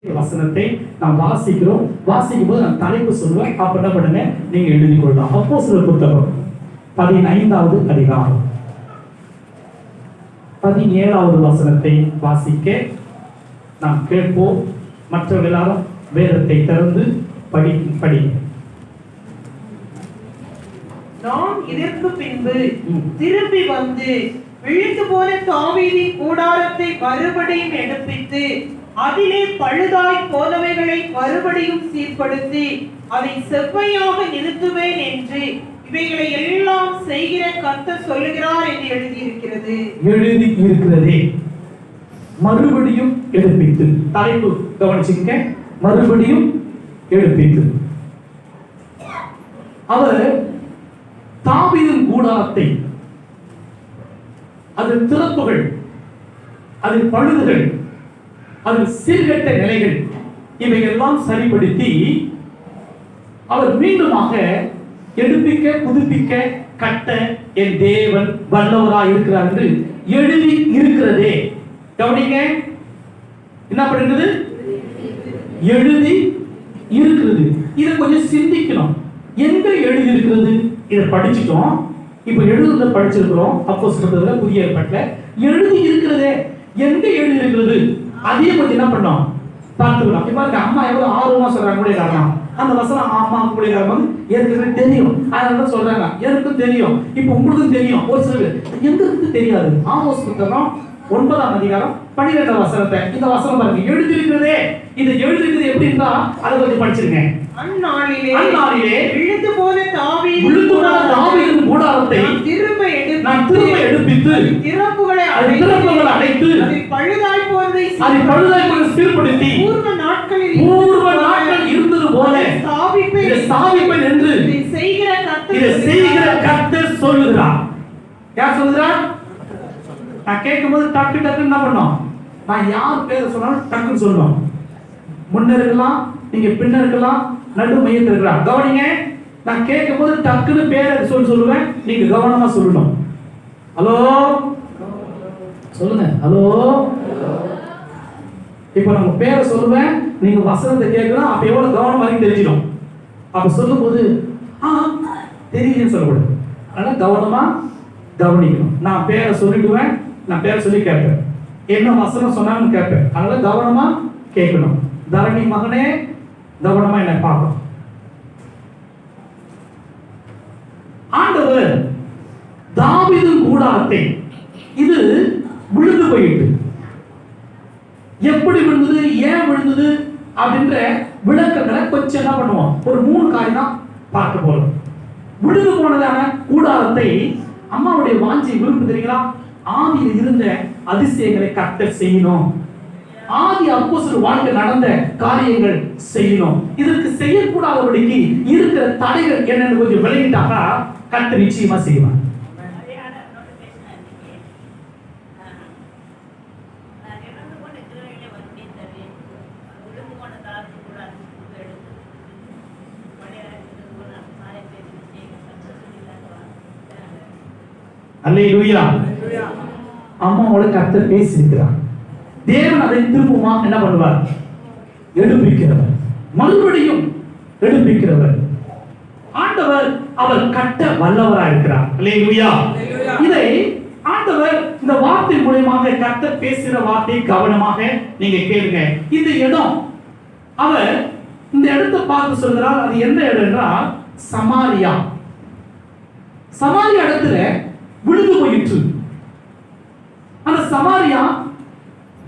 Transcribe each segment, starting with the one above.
வசனத்தை நாம் வாசிக்கிறோம். வாசிக்கும் போது நான் தலைப்பு சொல்லுவேன். அப்ப என்ன பண்ணுங்க, நீங்க எழுதி கொள்ளலாம். அப்போஸ்தலர் புத்தகம் 15வது அதிகாரம் 17வது வசனத்தை வாசிக்க நாம் கேட்போம். மற்றவர்கள் எல்லாரும் வேதத்தை திறந்து படி. நான் இதற்கு பின்பு திரும்பி வந்து விழுந்து போன தாவீதின் கூடாரத்தை மறுபடியும் எடுப்பித்து அதிலே பழுதாய் போனவைகளை மறுபடியும் சீர்படுத்தி அதை செவ்வையாக நிறுத்துவேன் என்று இவைகளை எல்லாம் செய்கிற கர்த்தர் சொல்லுகிறார் என்று எழுதியிருக்கிறது. மறுபடியும் எடுப்பித்து. தலைப்பு கவனிச்சுங்க, மறுபடியும் எடுப்பித்து. அவர் தாவீதின் கூடாரத்தை, அது திறப்புகள், அது பழுதுகள், அது சீர்கெட்ட நிலைகள், இவையெல்லாம் சரிப்படுத்தி அவர் மீண்டுமாக எடுப்பிக்க, புதுப்பிக்க, கட்ட என் தேவன் வல்லவராய் இருக்கிறார் என்று எழுதி இருக்கிறதே. கவனிங்க, என்ன பண்ணுறது? எழுதி இருக்கிறது. இதை கொஞ்சம் சிந்திக்கணும். எங்க எழுதி இருக்கிறது? இதை படிச்சுட்டோம். இப்ப எழுதுறத படிச்சிருக்கிறோம். அப்போஸ்தலர் புதிய ஏற்பாட்டுல எழுதி இருக்கிறதே, எங்க எழுதி இருக்கிறது? அதையும் கொஞ்சம் என்ன பண்ணோம், பார்த்துக்கலாம். இப்ப அம்மா எவ்வளவு ஆர்வமா சொல்றாங்க கூட காரணம், அந்த வசனம் அம்மா கூட காரணம் ஏற்கனவே தெரியும், அதனால சொல்றாங்க. எனக்கும் தெரியும், இப்ப உங்களுக்கும் தெரியும். ஒரு சிலர் எங்க இருந்து தெரியாது. ஆமோஸ் புத்தகம் 9ஆம் அதிகாரம் 12ஆம் வசனத்தை, இந்த வசனம் பாருங்க, எழுதியிருக்கிறதே. இது எழுதியிருக்கிறது எப்படி இருந்தா அதை கொஞ்சம் படிச்சிருங்க. அந்நாளிலே விழுந்து போன தாவீதின் கூடாரத்தை நான் திரும்ப எடுப்பித்து திறப்புகளை அடைத்து பழுதாய் போனதை சீர்படுத்தி பூர்வ நாட்கள் இருந்தது போல ஸ்தாபிப்பேன் என்று இதை செய்கிற கர்த்தர் சொல்லுகிறார். யார் சொல்லுகிறார்? நான் கேட்கும்போது டக்கு டக்குன்னு என்ன பண்ணோம், நான் யார் பேரை சொன்னாலும் டக்குன்னு சொல்லணும். முன்ன இருக்கலாம், நீங்க பின்ன இருக்கலாம், நடு மையத்தில் இருக்கலாம். கவனிங்க, நான் கேட்கும்போது டக்குன்னு பேரை சொல்லுவேன், நீங்க கவனமா சொல்லணும். ஹலோ சொல்லுங்க, ஹலோ. இப்ப நம்ம பேரை சொல்லுவேன், நீங்க வசனத்தை கேட்கணும். அப்ப எவ்வளவு கவனம் வரைக்கும் தெரிஞ்சிடும். அப்ப சொல்லும் போது தெரியலன்னு சொல்லக்கூடாது. அதனால கவனமா கவனிக்கணும். நான் பேரை சொல்லிடுவேன், நான் பேரை சொல்லி கேட்பேன், என்ன வசனம் சொன்னான்னு கேட்பேன். அதனால கவனமா கேட்கணும். தரணி மகனே, கவனமா என்ன பார்க்கணும். ஆண்டவர் தாவீதின் கூடாரத்தை, இது விழுந்து போயிட்டு, எப்படி விழுந்தது, ஏன் விழுந்தது அப்படின்ற விளக்கங்களை கொஞ்சம் என்ன பண்ணுவோம், ஒரு 3 காரியம் தான் பார்க்க போறோம். விழுந்து போனதான கூடாரத்தை அம்மாவுடைய வாஞ்சி விரும்பு தெரியுங்களா? ஆதியில் இருந்த அதிசயங்களை கர்த்தர் செய்யணும். ஆதி அப்போஸ்தலர் வாழ்க்கை நடந்த காரியங்கள் செய்யணும். இதற்கு செய்யக்கூடாதபடிக்கு இருக்கிற தடைகள் என்னன்னு கொஞ்சம் விளங்கிட்டாக்கா கர்த்தர் நிச்சயமா செய்வார். அல்லேலூயா. அம்மாவோட கர்த்தர் பேசியிருக்கிறார். தேவன் அதை திரும்பமா என்ன பண்ணுவார்? எடுப்பிக்கிறவர், மறுபடியும் எடுப்பிக்கிறவர். ஆண்டவர் அவர் கட்ட வல்லவராய் இருக்கிறார். அல்லேலூயா. இதை ஆண்டவர் இந்த வார்த்தை மூலமாக கர்த்தர் பேசுகிற வார்த்தையை கவனமாக நீங்க கேளுங்க. இந்த இடம், அவர் இந்த இடத்தை பார்த்து சொல்கிறார். அது எந்த இடம் என்றால் சமாரியா. சமாரியா இடத்துல விழுந்து போயிற்று. அந்த சமாரியா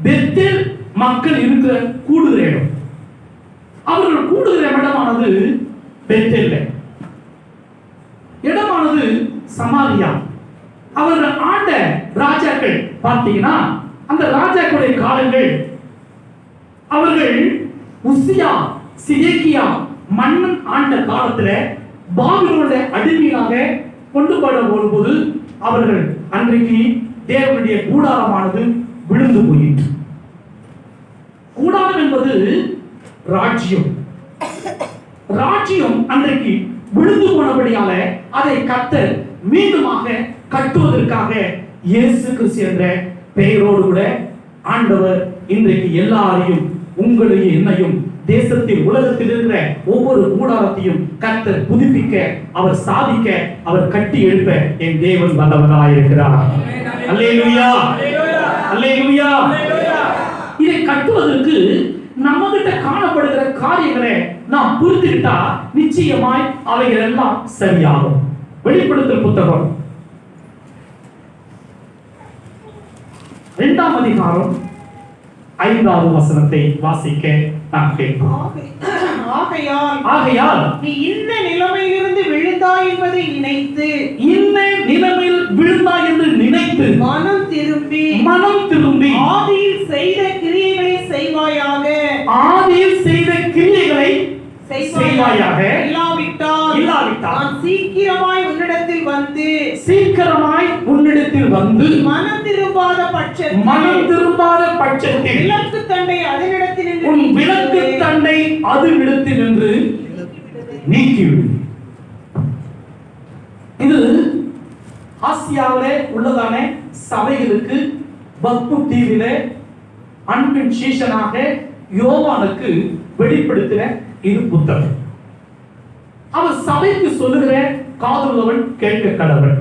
பெத்தேல் மக்கள் இருக்கிற கூடுகிற இடம். அவர்கள் கூடுகிற இடமானது பெத்தேல், இடமானது சமாரியா. அவர்கள் ஆண்ட ராஜாக்கள் பார்த்தீங்கன்னா, அந்த ராஜாக்களுடைய காலங்கள், அவர்கள் உசியா, சிதேக்கியா மன்னன் ஆண்ட காலத்துல பாபிலோனுடைய அடிமையாக கொண்டு போடும்போது அவர்கள் அன்றைக்கு தேவனுடைய கூடாரமானது விழுந்து போயிற்று. கூடாரம் என்பது ராஜ்யம். ராஜ்யம் அன்றைக்கு விழுந்து போனபடியால அதை கர்த்தர் மீண்டுமாக கட்டுவதற்காக இயேசு கிறிஸ்து என்ற பெயரோடு கூட ஆண்டவர் இன்றைக்கு எல்லாரையும் உங்களையும் என்னையும் தேசத்தில் உலகத்தில் இருக்கிற ஒவ்வொரு கூடாரத்தையும் கர்த்தர் புதுப்பிக்க, அவர் சாதிக்க, அவர் கட்டி எழுப்ப என் தேவன் வல்லவராய் இருக்கிறார். அல்லேலூயா, அல்லேலூயா. இதை கட்டுவதற்கு நம்ம கிட்ட காணப்படுகிற காரியங்களை நாம் புரிந்துகிட்டா நிச்சயமாய் அவைகள் எல்லாம் சரியாகும். வெளிப்படுத்தல் புத்தகம் 2ஆம் அதிகாரம் 5வது வசனத்தை வாசிக்க நாம் கேட்போம். ஆகையால் நீ இந்த நிலைமையிலிருந்து விழுந்தாய் என்பதை நினைத்து, இந்த நிலைமையில் விழுந்தாய் என்று நினைத்து மனம் திரும்பி ஆதியில் செய்த கிரியைகளை செய்வாயாக. ஆதியில் செய்த கிரியைகளை செய்வாயாக. இல்லாவிட்டால் நான் சீக்கிரமாய் உன்னிடத்தில் வந்து மனம் திரும்பாத பட்சத்தில் விளக்கு தண்டை அதனிடத்தில் நின்று நீக்கிவிடு. இது ஆசியாவிலே உள்ளதான சபைகளுக்கு பக்பு தீவிலே அன்பின் சீஷனாக யோவானுக்கு வெளிப்படுத்தின இது புத்தகம். அவர் சபைக்கு சொல்லுகிற காதுள்ளவன் கேட்க கடவன்.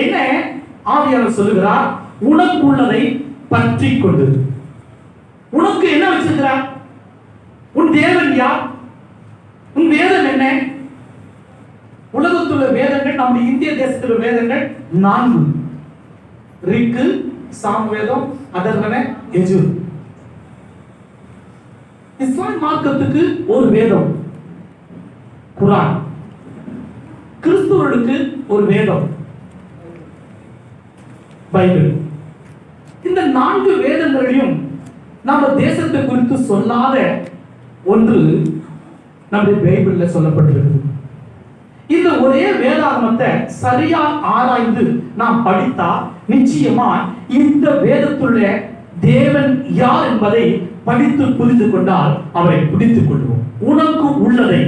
என்ன ஆவியானவர் சொல்லுகிறார்? உனக்குள்ளதை பற்றி கொண்டு. உனக்கு என்ன வச்சிருக்கிறார்? உன் தேவன் யார்? உன் வேதம் என்ன? உலகத்துள்ள வேதங்கள், நம்முடைய இந்திய தேசத்துல வேதங்கள் 4: ரிக்கு, சாமவேதம், அதர்வன, யஜுர். இஸ்லாம் மார்க்கத்துக்கு ஒரு வேதம் குர்ஆன். கிறிஸ்துவர்களுக்கு ஒரு வேதம் பைபிள். இந்த 4 வேதங்களையும் நம்ம தேசத்தை குறித்து சொல்லாத ஒன்று நம்முடைய பைபிள்ல சொல்லப்பட்டிருக்கு. இந்த ஒரே வேதாகமத்தை சரியா ஆராய்ந்து நாம் படித்தா நிச்சயமா இந்த வேதத்துள்ள தேவன் யார் என்பதை படித்து புரிந்து கொண்டால் அவரை பிடித்துக் கொள்வோம். உனக்கு உள்ளதை,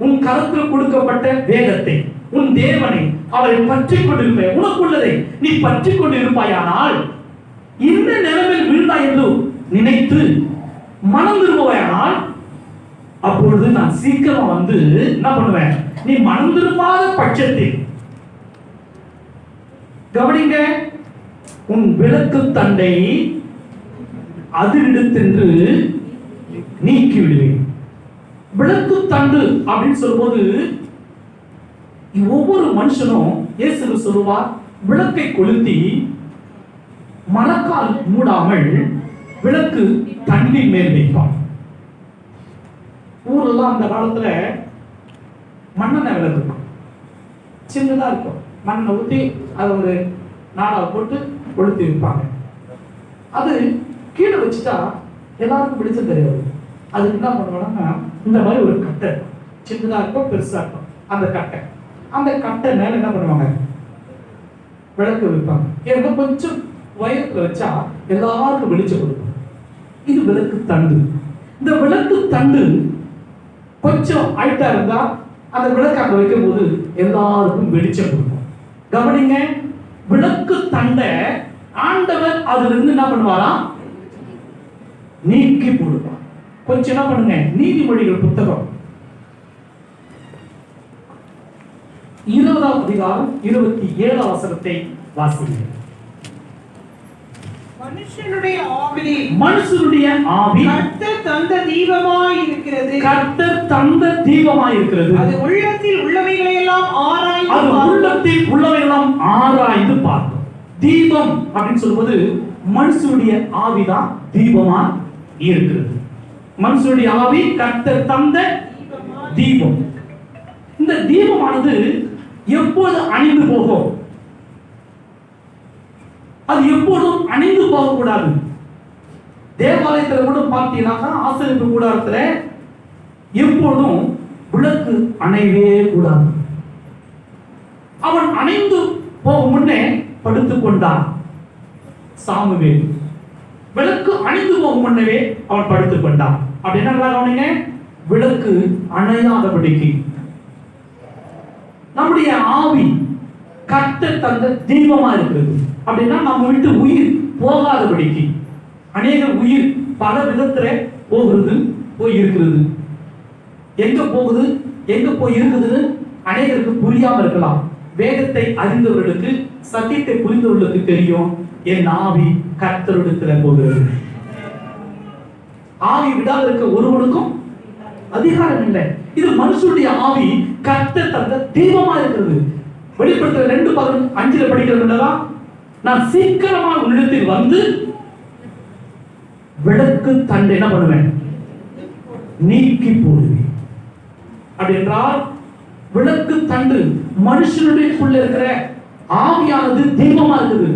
உன் கரத்தில் கொடுக்கப்பட்ட வேதத்தை, உன் தேவனை, அவரை பற்றி கொண்டிருப்ப, உனக்கு உள்ளதை நீ பற்றி கொண்டிருப்பாயானால் இந்த நிலைமையில் வீழ்ந்தாய் என்று நினைத்து மனம் திரும்புவாயானால் அப்பொழுது நான் சீக்கிரம் வந்து என்ன பண்ணுவேன்? நீ மனம் திரும்பாத பட்சத்தில் கவனிங்க, உன் விளக்கு தண்டை அதிலிடத்தென்று நீக்கி விடுவேன். விளக்கு தண்டு அப்படின்னு சொல்லும்போது ஒவ்வொரு மனுஷனும் இயேசு சொல்லுவார், விளக்கை கொளுத்தி மரக்கால் மூடாமல் விளக்கு தண்டின் மேல் வைப்பான். ஊரெல்லாம் அந்த காலத்துல மண்ணெண்ணெய் விளக்கு இருக்கும், சின்னதா இருக்கும். மண்ணை ஊற்றி அதை ஒரு நாடாவை போட்டு கொளுத்தி வைப்பாங்க. அது கீழே வச்சுட்டா எல்லாருக்கும் வெளிச்சம் தெரியாது. அதுக்கு என்ன பண்ணுவாங்கன்னா இந்த மாதிரி ஒரு கட்டை, சின்னதா இருக்கும் பெருசா இருக்கும், அந்த கட்டை மேல என்ன பண்ணுவாங்க? விளக்கு வைப்பாங்க. ஏன்னா கொஞ்சம் உயரத்துல வச்சா எல்லாருக்கும் வெளிச்சம் கொடுக்கும். இது விளக்கு தண்டு. இந்த விளக்கு தண்டு கொஞ்சம் ஹைட்டா இருந்தா அந்த விளக்கு அங்க வைக்கும் போது எல்லாருக்கும் வெளிச்சம் கொடுக்கும். கவனிங்க, விளக்கு தண்டை ஆண்டவர் அதுல இருந்து என்ன பண்ணுவாராம்? நீக்கி போடுவார். கொஞ்சம் என்ன பண்ணுங்க, நீதிமொழிகள் புத்தகம் 20ஆம் அதிகாரம் 27ஆம் வசனத்தை வாசிங்க. மனுஷனுடைய ஆவி கர்த்தர் தந்த தீபமாய் இருக்கிறது. அது உள்ளத்தில் உள்ளவைகளை எல்லாம் ஆராய்ந்து பார்க்கும். தீபம் அப்படின்னு சொல்லும்போது மனுஷனுடைய ஆவிதான் தீபமா இருக்கிறது. மனுஷனுடைய ஆவி கர்த்தர் தந்த தீபம். இந்த தீபமானது எப்போது அணிந்து போகும்? அது எப்போதும் அணிந்து போகக்கூடாது. தேவாலயத்தில் கூட பார்த்தீங்கன்னா ஆசரிப்பு கூடாரத்துல எப்போதும் விளக்கு அணையவே கூடாது. அவன் அணைந்து போகும் முன்னே படுத்துக் கொண்டான் சாமுவேல். விளக்கு அணைந்து போகும் முன்னவே அவன் படுத்துக் கொண்டான். அப்படின்னா கவனிங்க, விளக்கு அணையாதபடிக்கு நம்முடைய ஆவி கர்த்தர் தந்த தீபமா இருக்கிறது. அப்படின்னா நம்ம விட்டு உயிர் போகாதபடிக்கு, அநேக உயிர் பல விதத்துல போகிறது, போய் இருக்கிறது. எங்க போகுது, எங்க போய் இருக்குதுன்னு அநேகருக்கு புரியாம இருக்கலாம். வேதத்தை அறிந்தவர்களுக்கு, சத்தியத்தை புரிந்தவர்களுக்கு தெரியும், என் ஆவி கர்த்தரிடத்துல போகிறது. ஆவி விடாத இருக்க ஒருவனுக்கும் அதிகாரம் இல்லை. இது மனுஷனுடைய ஆவி கர்த்தர் தந்த தெய்வமா இருக்கிறது. வெளிப்படுத்தல் 2:5 படிக்கிறதுனா, நான் சீக்கிரமா உன்னிடத்தில் வந்து விளக்கு தண்டை என்ன பண்ணுவேன், நீக்கி போடுவேன். அப்படி என்றால் விளக்கு தண்டு மனுஷனுடைய இருக்கிற ஆவியானது தெய்வமா இருக்குது.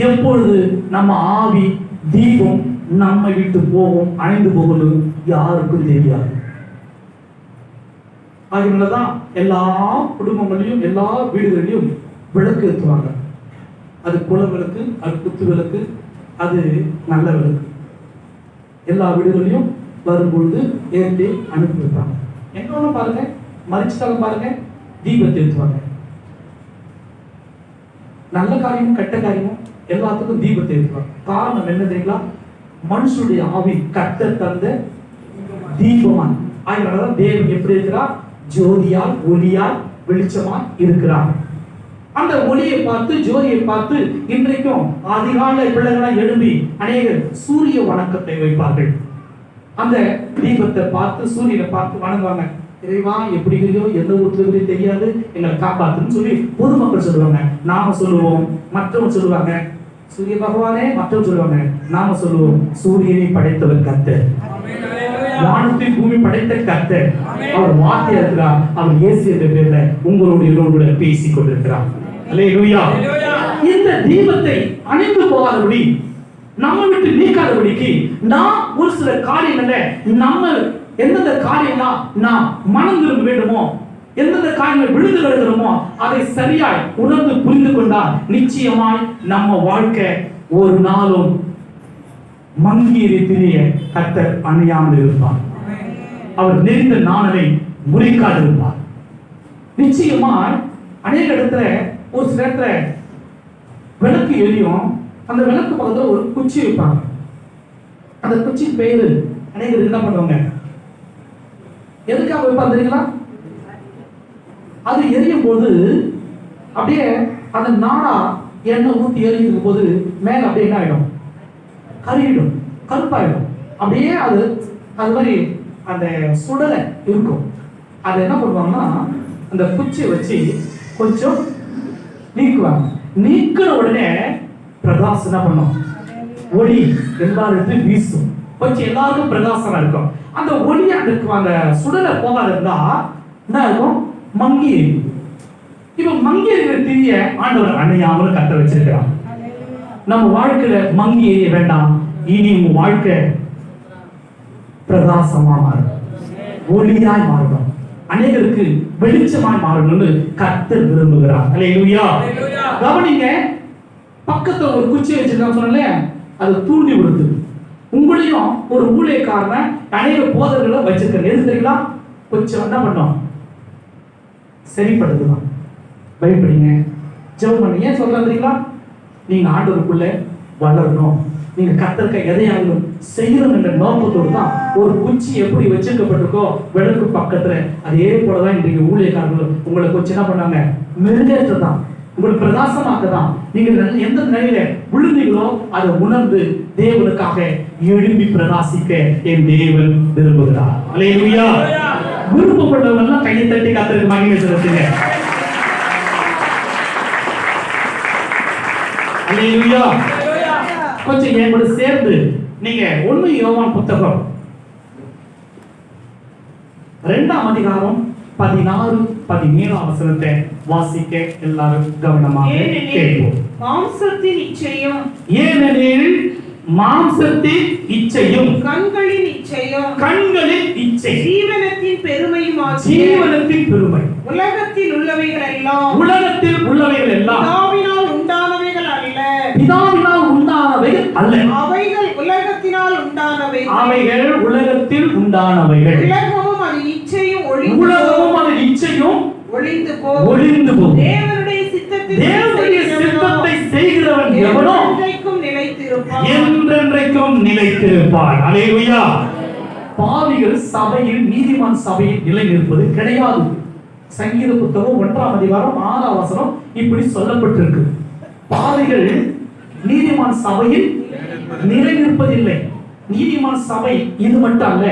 எப்பொழுது நம்ம ஆவி தீபம் நம்மை விட்டு போகும், அணைந்து போகணும், யாருக்கும் தெரியாது. அதனாலதான் எல்லா குடும்பங்களையும் எல்லா வீடுகளிலும் விளக்கு ஏற்றுவாங்க. அது குல விளக்கு, அது குத்து விளக்கு, அது நல்ல விளக்கு. எல்லா வீடுகளிலும் வரும்பொழுது ஏற்றி அனுப்பி வைப்பாங்க. எங்க பாருங்க, மறிச்சிட்டாலும் பாருங்க, தீபத்தை ஏற்றுவாங்க. நல்ல காரியமும் கெட்ட காரியமும் எல்லாத்துக்கும் தீபத்தை ஏற்றுவாங்க. காரணம் என்ன தெரியுங்களா? மனுஷனுடைய ஆவி கர்த்தர் தந்த தீபமான். அதனாலதான் தேவன் எப்படி இருக்கிறார்? ஜோதியால், ஒளியால், வெளிச்சமாய் இருக்கிறார். அந்த ஒளியை பார்த்து, ஜோதியை பார்த்து இன்றைக்கும் அதிகாலை பிள்ளைகளாய் எழும்பி அநேகர் சூரிய வணக்கத்தை வைப்பார்கள். அந்த தீபத்தை பார்த்து, சூரியனை பார்த்து வணங்குவாங்க. இறைவா எப்படி இருக்கிறோ, எந்த ஊருக்கு தெரியாது, எங்களை காப்பாத்துன்னு சொல்லி பொதுமக்கள் சொல்லுவாங்க. நாம சொல்லுவோம், மற்றவங்க சொல்லுவாங்க சூரிய பகவானே, மற்றவங்க சொல்லுவாங்க. நாம சொல்லுவோம் சூரியனை படைத்தவர் கர்த்தர், வானத்தை பூமி படைத்த கர்த்தர். அவர் வார்த்தை இருக்கிறார். அவர் இயேசு என்ற பேர்ல உங்களோட பேசிக் கொண்டிருக்கிறார். அல்லேலூயா. இந்த தீபத்தை அணைந்து போகாதபடி, நம்ம விட்டு நீக்காதபடிக்கு நான் ஒரு சில காரியங்களை, நம்ம எந்தெந்த காரியம்லாம் நான் மனம் திரும்ப வேண்டுமோ, எந்தெந்த காரியங்கள் விழுந்து கிடக்கிறோமோ அதை சரியாய் உணர்ந்து புரிந்து கொண்டால் நிச்சயமாய் நம்ம வாழ்க்கை ஒரு நாளும் மங்கிய திரிய கர்த்தர் அணையாமல் இருப்பார். அவர் நெறிந்த நாணலை முறிக்காது இருப்பார். நிச்சயமாய் அநேக இடத்துல ஒரு சில இடத்துல விளக்கு எரியும். அந்த விளக்கு பக்கத்துல ஒரு குச்சி வைப்பாங்க. அந்த குச்சி பேரு அநேகர் என்ன பண்ணுவாங்க, எதுக்காக வைப்பாங்க தெரியுங்களா? அது எரியும் போது அப்படியே அந்த நாடா எண்ணெய் ஊற்றி எரியும் போது மேல அப்படியே என்ன ஆயிடும், கருகிடும், கருப்பாயிடும். அப்படியே அது அது மாதிரி அந்த சுடலை இருக்கும். அதை என்ன பண்ணுவாங்கன்னா, அந்த குச்சியை வச்சு கொஞ்சம் நீக்குவாங்க. நீக்கிற உடனே பிரகாசம் என்ன பண்ணும், ஒளி எல்லாருக்கும் வீசும். கொஞ்சம் எல்லாருக்கும் பிரகாசமா இருக்கும். அந்த ஒளி அந்த சுடலை போகாத இருந்தா என்ன இருக்கும், மங்கி எரியும். இப்ப மங்கி எரிகிற தீய ஆண்டவர் அணையாமல் கட்ட வச்சிருக்கிறான். நம்ம வாழ்க்கையில மங்கி எரிய வேண்டாம். இனி உங்க வாழ்க்கை பிரகாசமா மாறும், ஒளியாய் மாறும், அநேகருக்கு வெளிச்சமாய் மாறணும்னு கர்த்தர் விரும்புகிறார். அல்லேலூயா. கவனிங்க, பக்கத்துல ஒரு குச்சி வச்சிருக்காங்க சொன்னல, அது தூண்டி விடுது. உங்களையும் ஒரு ஊழியக்காரனை அநேக போதர்களை வச்சிருக்காங்க. எது தெரியுங்களா? கொஞ்சம் என்ன பண்ணோம், சரிப்படுத்துதான். பயப்படுங்க, ஜெபம் பண்ணுங்க. ஏன் சொல்றது தெரியுங்களா? நீங்க ஆண்டவருக்குள்ள வளரணும், நீங்க கர்த்தருக்கு எதையாலும் செய்யணும் என்ற நோக்கத்தோடு தான் ஒரு குச்சி எப்படி வச்சிருக்கப்பட்டிருக்கோ விளக்கு பக்கத்துல, அதே போலதான் இன்றைக்கு ஊழியக்காரர்கள் உங்களை கொஞ்சம் என்ன பண்ணாங்க, மெருகேற்றதான், உங்களுக்கு பிரகாசமாக்கதான். நீங்க எந்த நிலையில விழுந்தீங்களோ அதை உணர்ந்து தேவனுக்காக எழும்பி பிரகாசிக்க என் தேவன் விரும்புகிறார். அல்லேலூயா. விருப்பப்பட்டவங்க எல்லாம் கையை தட்டி கர்த்தருக்கு மகிமை செலுத்துங்க. அல்லேலூயா. கொஞ்சம் என் கூட சேர்ந்து நீங்க 1 யோவான் புத்தகம் 2ஆம் அதிகாரம் 16-17 வசனத்தை வாசிக்க எல்லாரும் கவனமாக கேட்போம். மாம்சத்தின் இச்சையும், ஏனெனில் மாம்சத்தின் இச்சையும், கண்களின் இச்சையும், கண்களின் இச்சை, ஜீவனத்தின் பெருமையும், ஜீவனத்தின் பெருமை, உலகத்தில் உள்ளவைகள் எல்லாம், உலகத்தில் உள்ளவைகள் எல்லாம் பிதாவினால் உண்டானவைகள் அல்ல, பிதாவினால் உண்டானவைகள் அல்ல, அவைகள் உலகத்தினால் உண்டானவைகள், அவைகள் உலகத்தில் உண்டானவைகள். உலகமும் அது இச்சையும் உலகமும் அது இச்சையும் ஒளிந்து போகும். தேவனுடைய சித்தத்தை செய்கிறவன் எவனோ என்றைக்கும் நிலைத்திருப்பான். என்றென்றைக்கும் நிலைத்திருப்பான். அல்லேலூயா. பாவிகள் சபையில் நீதிமான் சபையில் நிலை நிற்பது கிடையாது. சங்கீத புத்தகம் 1ஆம் அதிகாரம் 6ஆம் வசனம் இப்படி சொல்லப்பட்டிருக்கு. பாவிகள் நீதிமான் சபையில் நிலை நிற்பதில்லை. நீதிமான் சபை இது மட்டும் அல்ல,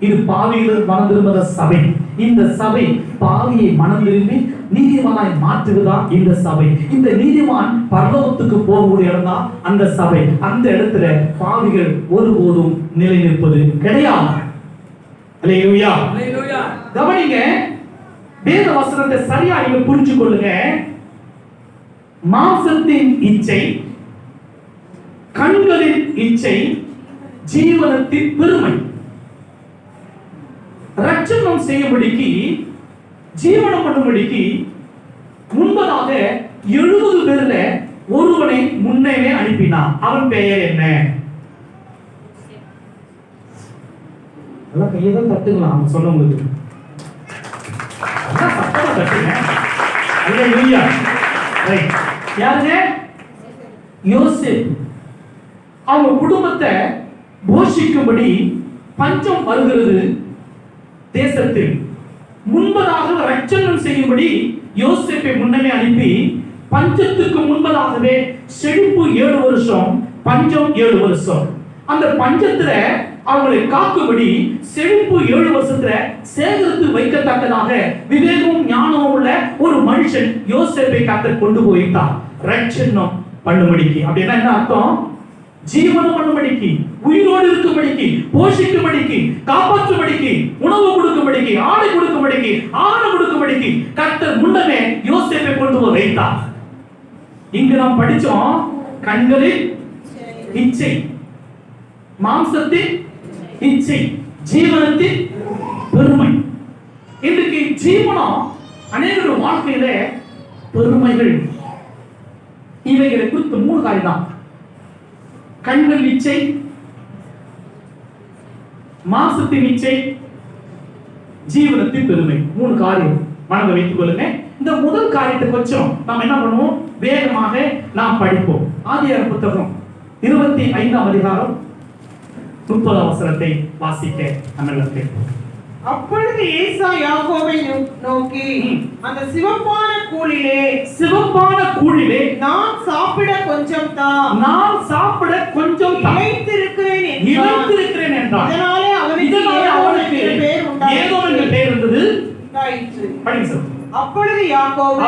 இது பாவிகள் மனம் திரும்புகிற சபை. இந்த சபை பாவியை மனம் திரும்பி நீதிமானாய் மாற்றுவதுதான் இந்த சபை. இந்த நீதிமான் பரலோகத்துக்கு போகக்கூடிய இடம் தான் அந்த சபை. அந்த இடத்துல பாவிகள் ஒருபோதும் நிலை நிற்பது கிடையாது. அல்லேலூயா. கவனிங்க, வேத வசனத்தை சரியா நீங்க புரிஞ்சு கொள்ளுங்க. மாம்சத்தின் இச்சை, கண்களின் இச்சை, ஜீவனத்தின் பெருமை. ரட்சணம் செய்யும்படிக்கு, ஜீவனம் பண்ணும்படிக்கு முன்பதாக 70 பேர்ல ஒருவனை முன்னே அனுப்பினான். அவன் பெயர் என்ன? எல்லாம் கையை தான் தட்டுங்களா சொன்னவங்களுக்கு. சத்தமா தட்டுங்க. அல்லேலூயா. யாருங்க? யோசேப்பு. அவங்க குடும்பத்தை போஷிக்கும்படி பஞ்சம் வருகிறது தேசத்தில். முன்பதாக ரட்சணம் செய்யும்படி யோசேப்பை முன்னமே அனுப்பி பஞ்சத்துக்கு முன்பதாகவே செழிப்பு 7 வருஷம், பஞ்சம் 7 வருஷம். அந்த பஞ்சத்துல அவங்களை காக்கும்படி செழிப்பு 7 வருஷத்துல சேகரித்து வைக்கத்தக்கதாக விவேகமும் ஞானமும் உள்ள ஒரு மனுஷன் யோசேப்பை கர்த்தர் கொண்டு போய்த்தார். ரட்சணம் பண்ணும்படிக்கு. அப்படின்னா என்ன அர்த்தம்? ஜீவனம் பண்ணும்படிக்கு, உயிரோடு இருக்கும்படிக்கு, போஷிக்கும்படிக்கு, காப்பாற்றும்படிக்கு, உணவு கொடுக்கும்படிக்கு, ஆடை கொடுக்கும்படிக்கு, ஆணை கொடுக்கும்படிக்கு கர்த்தர் முன்னமே யோசேப்பை கொண்டு போய் வைத்தார். இங்கு நாம் படிச்சோம், கண்களில் இச்சை, மாம்சத்தின் இச்சை, ஜீவனத்தின் பெருமை. இன்றைக்கு ஜீவனம் அநேகர் வாழ்க்கையில பெருமைகள், இவைகளை குறித்து 3 காரியம் தான். கண்கள் இச்சை, மாம்சத்தின் இச்சை, ஜீவனத்தின் பெருமை. 3 காரியம் மனதில் வைத்துக் கொள்ளுங்க. இந்த முதல் காரியத்தை கொஞ்சம் நாம் என்ன பண்ணுவோம், வேகமாக நாம் படிப்போம். ஆதியாகம புத்தகம் 25ஆம் அதிகாரம் 30ஆம் வசனத்தை வாசிக்க நம்ம கேட்போம். அப்பொழுது ஏசா யாக்கோபை நோக்கி, அந்த சிவப்பான கூழிலே நான் சாப்பிட கொஞ்சம் தான், நான் சாப்பிட கொஞ்சம் இளைத்திருக்கிறேன் என்றான். இதனாலே அவனுக்கு ஏதோம் என்ற பெயர் இருந்தது. படிங்க சார். அப்பொழுது யாக்கோபு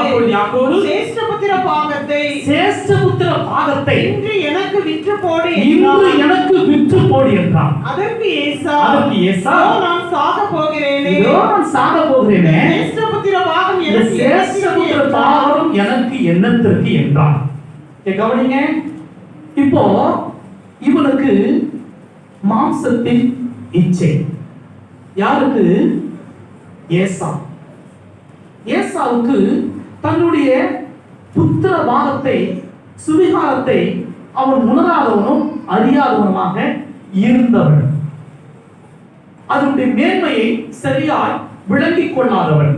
சேஷ்டபுத்திர பாகத்தை இன்று எனக்கு விற்று போடு என்றான். அதற்கு ஏசா நான் சாக போகிறேனே, சேஷ்டபுத்திர பாகம் எனக்கு என்னத்திற்கு என்றான். கவனிங்க, இப்போ இவனுக்கு மாம்சத்தின் இச்சை. யாருக்கு? ஏசா. ஏசாவுக்கு தன்னுடைய புத்திர பாகத்தை, சுவிகாரத்தை அவன் உணராதவனும் அறியாதவனுமாக இருந்தவன். அதனுடைய மேன்மையை சரியாய் விளங்கிக் கொள்ளாதவன்.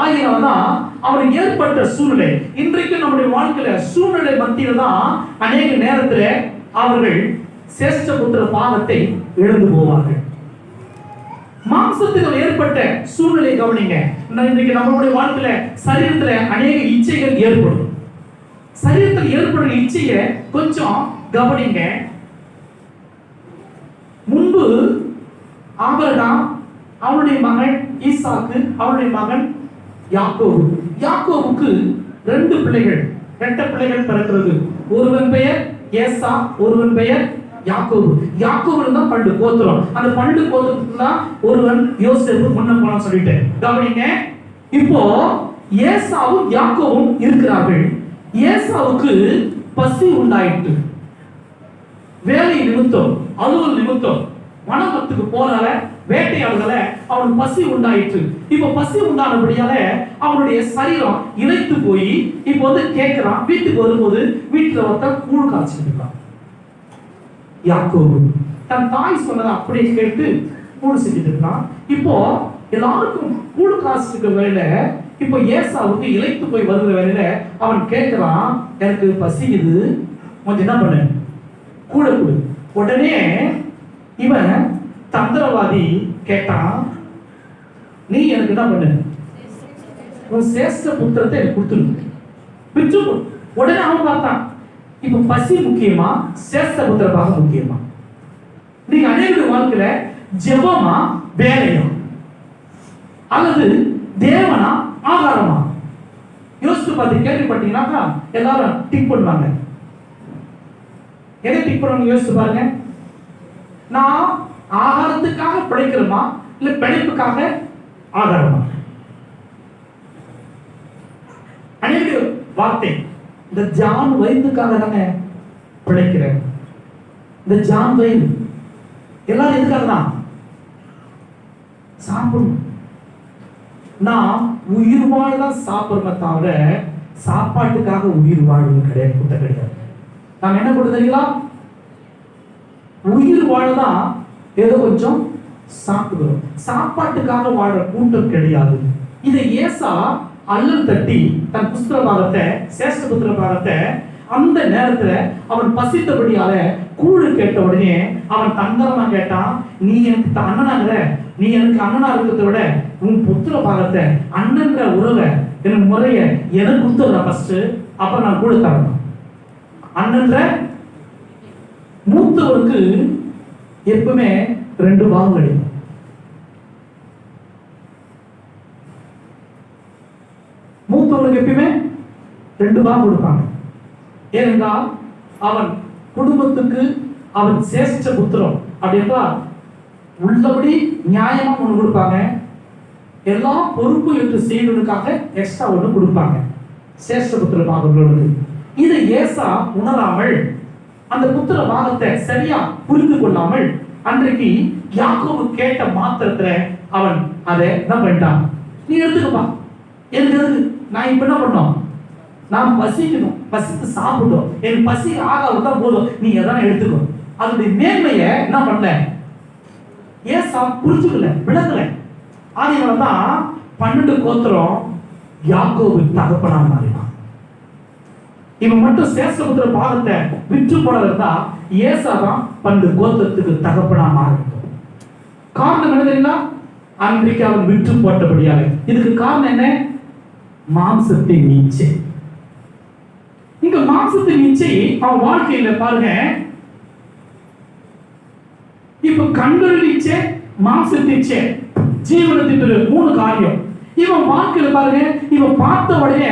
ஆகியவன்தான் அவனுக்கு ஏற்பட்ட சூழ்நிலை. இன்றைக்கு நம்முடைய வாழ்க்கையில சூழ்நிலை மத்தியில தான் அநேக நேரத்தில் அவர்கள் சேஷ்டபுத்திர பாகத்தை இழந்து போவார்கள். மாம்சத்தில் ஏற்பட்ட சூழ்நிலை கவனிங்க. இன்றைக்கு நம்மளுடைய வாழ்க்கையில சரீரத்துல அநேக இச்சைகள் ஏற்படும். சரீரத்தில் ஏற்படுற இச்சையை கொஞ்சம் கவனிங்க. முன்பு ஆபிரகாம், அவனுடைய மகன் ஈசாக்கு, அவனுடைய மகன் யாக்கோபு. யாக்கோபுக்கு 2 பிள்ளைகள், 2 பிள்ளைகள் பிறக்கிறது. ஒருவன் பெயர் ஏசா, ஒருவன் பெயர் யாக்கோபு. யாக்கோபு தான் பண்டு கோத்திரம். அந்த பண்டு கோத்திரத்துக்கு தான் ஒருவன் யோசேப்பு முன்ன போன சொல்லிட்டேன். கவனிங்க, இப்போ ஏசாவும் யாக்கோவும் இருக்கிறார்கள். ஏசாவுக்கு பசி உண்டாயிற்று. வேலை நிமித்தம், அலுவல் நிமித்தம் வனத்துக்கு போனால, வேட்டையாடுதல அவனுக்கு பசி உண்டாயிற்று. இப்ப பசி உண்டானபடியால அவனுடைய சரீரம் இழைத்து போய் இப்போ வந்து கேட்கிறான். வீட்டுக்கு வரும்போது வீட்டுல ஒருத்தன் கூழ் காய்ச்சிட்டு இருக்கான். யாக்கோபு தன் தாய் சொன்னதை அப்படியே கேட்டு கூழ் செஞ்சுட்டு இருக்கான். இப்போ எல்லாருக்கும் கூழ் காய்ச்சிட்டு வேலையில இப்போ ஏசாவுக்கு இழைத்து போய் வருகிற வேலையில அவன் கேட்கிறான், எனக்கு பசிக்குது, கொஞ்சம் என்ன பண்ணு, கூழ கொடு. உடனே இவன் தந்திரவாதி கேட்டான், நீ எனக்கு என்ன பண்ணு, உன் சேஷ்ட புத்திரத்தை எனக்கு கொடுத்துரு, விற்று கொடு. உடனே அவன் பார்த்தான், இப்ப பசி முக்கியமா சேஷ்ட புத்திர பாகம் முக்கியமா? நீங்க அநேக வாழ்க்கையில ஜெபமா வேலையா அல்லது தேவனா ஆகாரமா? யோசிச்சு பார்த்து கேள்விப்பட்டீங்கன்னாக்கா எல்லாரும் டிக் பண்ணுவாங்க. எதை டிக் பண்ணுவாங்க யோசிச்சு பாருங்க. நான் ஆகாரத்துக்காக பிழைக்கிறோமா இல்ல பிழைப்புக்காக ஆகாரமா? அநேக வார்த்தை, இந்த ஜான் வயிற்றுக்காக தானே பிழைக்கிறேன். இந்த ஜான் வயிறு எல்லாரும் எதுக்காக தான் சாப்பிடணும். நான் உயிர் வாழதான் சாப்பிடுறோமே தவிர சாப்பாட்டுக்காக உயிர் வாழ்வு கிடையாது. நாம் என்ன கொடுத்தீங்களா, உயிர் வாழதான் ஏதோ கொஞ்சம் சாப்பிடுறோம், சாப்பாட்டுக்காக வாழ கூட்டம் கிடையாது. இதை ஏசா அல்லல் தட்டி தன் புஸ்தக பாகத்தை, சேஷ்ட புத்திர பாகத்தை அந்த நேரத்துல அவன் பசித்தபடியால கூழு கேட்ட உடனே அவன் தந்திரமா கேட்டான், நீ எனக்கு அண்ணனாகிற, நீ எனக்கு அண்ணனா இருக்கிறத விட உன் புத்திர பாகத்தை அண்ணன்ற உறவை என் முறைய எனக்கு கொடுத்துடுற ஃபர்ஸ்ட், அப்ப நான் கூட தரணும். அண்ணன்ற மூத்தவருக்கு எப்பவுமே 2 பாகம் கிடைக்கும். மூத்தவனுக்கு எப்பயுமே 2 பாகம் கொடுப்பாங்க. ஏனென்றால் அவன் குடும்பத்துக்கு அவன் சேஷ்ட புத்திரம் அப்படின்றா உள்ளபடி நியாயமா ஒண்ணு கொடுப்பாங்க, எல்லா பொறுப்பு என்று செய்வதற்காக எக்ஸ்ட்ரா ஒண்ணு கொடுப்பாங்க சேஷ்ட புத்திர பாகங்களுக்கு. இதை ஏசா உணராமல் அந்த புத்திர பாகத்தை சரியா புரிந்து கொள்ளாமல் அன்றைக்கு யாக்கோபு கேட்ட மாத்திரத்துல அவன் அதை என்ன பண்ணிட்டான், நீ எடுத்துக்கப்பா, எனக்கு நான் இப்ப என்ன பண்ணோம், நான் பசிக்கணும், பசித்து சாப்பிடும், என் பசி ஆகாவிட்டா போதும், நீ எதனா எடுத்துக்கோ. அதனுடைய மேன்மையை என்ன பண்ணல ஏசா புரிஞ்சுக்கல, விளக்கல. ஆதியாகமம் தான் 12 கோத்திரம் யாக்கோபு தகப்பனா மாறினான். இவன் மட்டும் சேஷ்டபுத்திர பாகத்தை விற்று போனதா ஏசா தான் 12 கோத்திரத்துக்கு தகப்பனா மாறினான். காரணம் என்ன தெரியுமா, அன்றைக்கு அவன் விற்று போட்டபடியாக. இதுக்கு காரணம் என்ன, மாம்சத்தின் இச்சை. இங்க மாம்சத்தின் இச்சை அவன் வாழ்க்கையில பாருங்க. இப்ப கண்களின் இச்சை, மாம்சத்தின் இச்சை, ஜீவனத்தின் 3 காரியம். இவன் வாழ்க்கையில பாருங்க, இவன் பார்த்த உடனே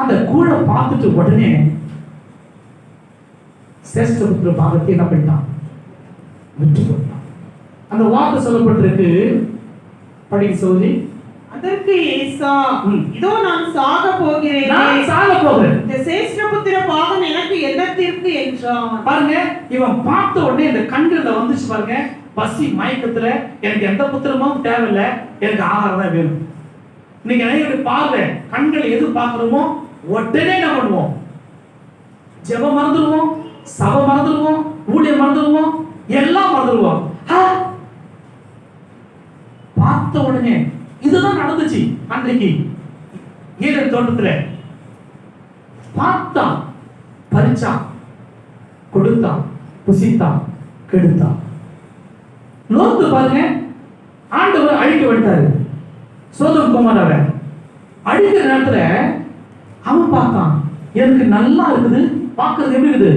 அந்த கூட பார்த்துட்டு உடனே சேஷ்டபுத்திர பாகத்தை என்ன பண்ணிட்டான், விட்டு போட்டான். அந்த வார்த்தை சொல்லப்பட்டிருக்கு, படிக்க சொல்லி. அதற்கு ஏசா, இதோ நான் சாக போகிறேன், நான் சாக போகிறேன், இந்த சேஷ்டபுத்திர பாகம் எனக்கு என்னத்திற்கு என்றான். பாருங்க, இவன் பார்த்த உடனே இந்த கண்கள்ல வந்துச்சு பாருங்க, பசி மயக்கத்துல எனக்கு எந்த புத்திரமும் தேவையில்லை, எனக்கு ஆகாரம் தான் வேணும். இன்னைக்கு நிறைய பார்வை கண்களை எது பார்க்கிறோமோ உடனே என்ன பண்ணுவோம், ஜெபம் மறந்துடுவோம், சபை மறந்துடுவோம், ஊழியம் மறந்துடுவோம், எல்லாம் மறந்துடுவோம். பார்த்த உடனே இதுதான் நடந்துச்சு அன்றைக்கு ஏதேன் தோட்டத்துல. பார்த்தா, பறிச்சா, கொடுத்தா, புசித்தா, கெடுத்தா. லோத்து பாருங்க, ஆண்டவர் அழிக்க விட்டாரு சோதோம் கோமோராவை. அழிக்கிற நேரத்துல அவன் பார்த்தான், எனக்கு நல்லா இருக்குது, பார்க்கறது எப்படி இருக்குது,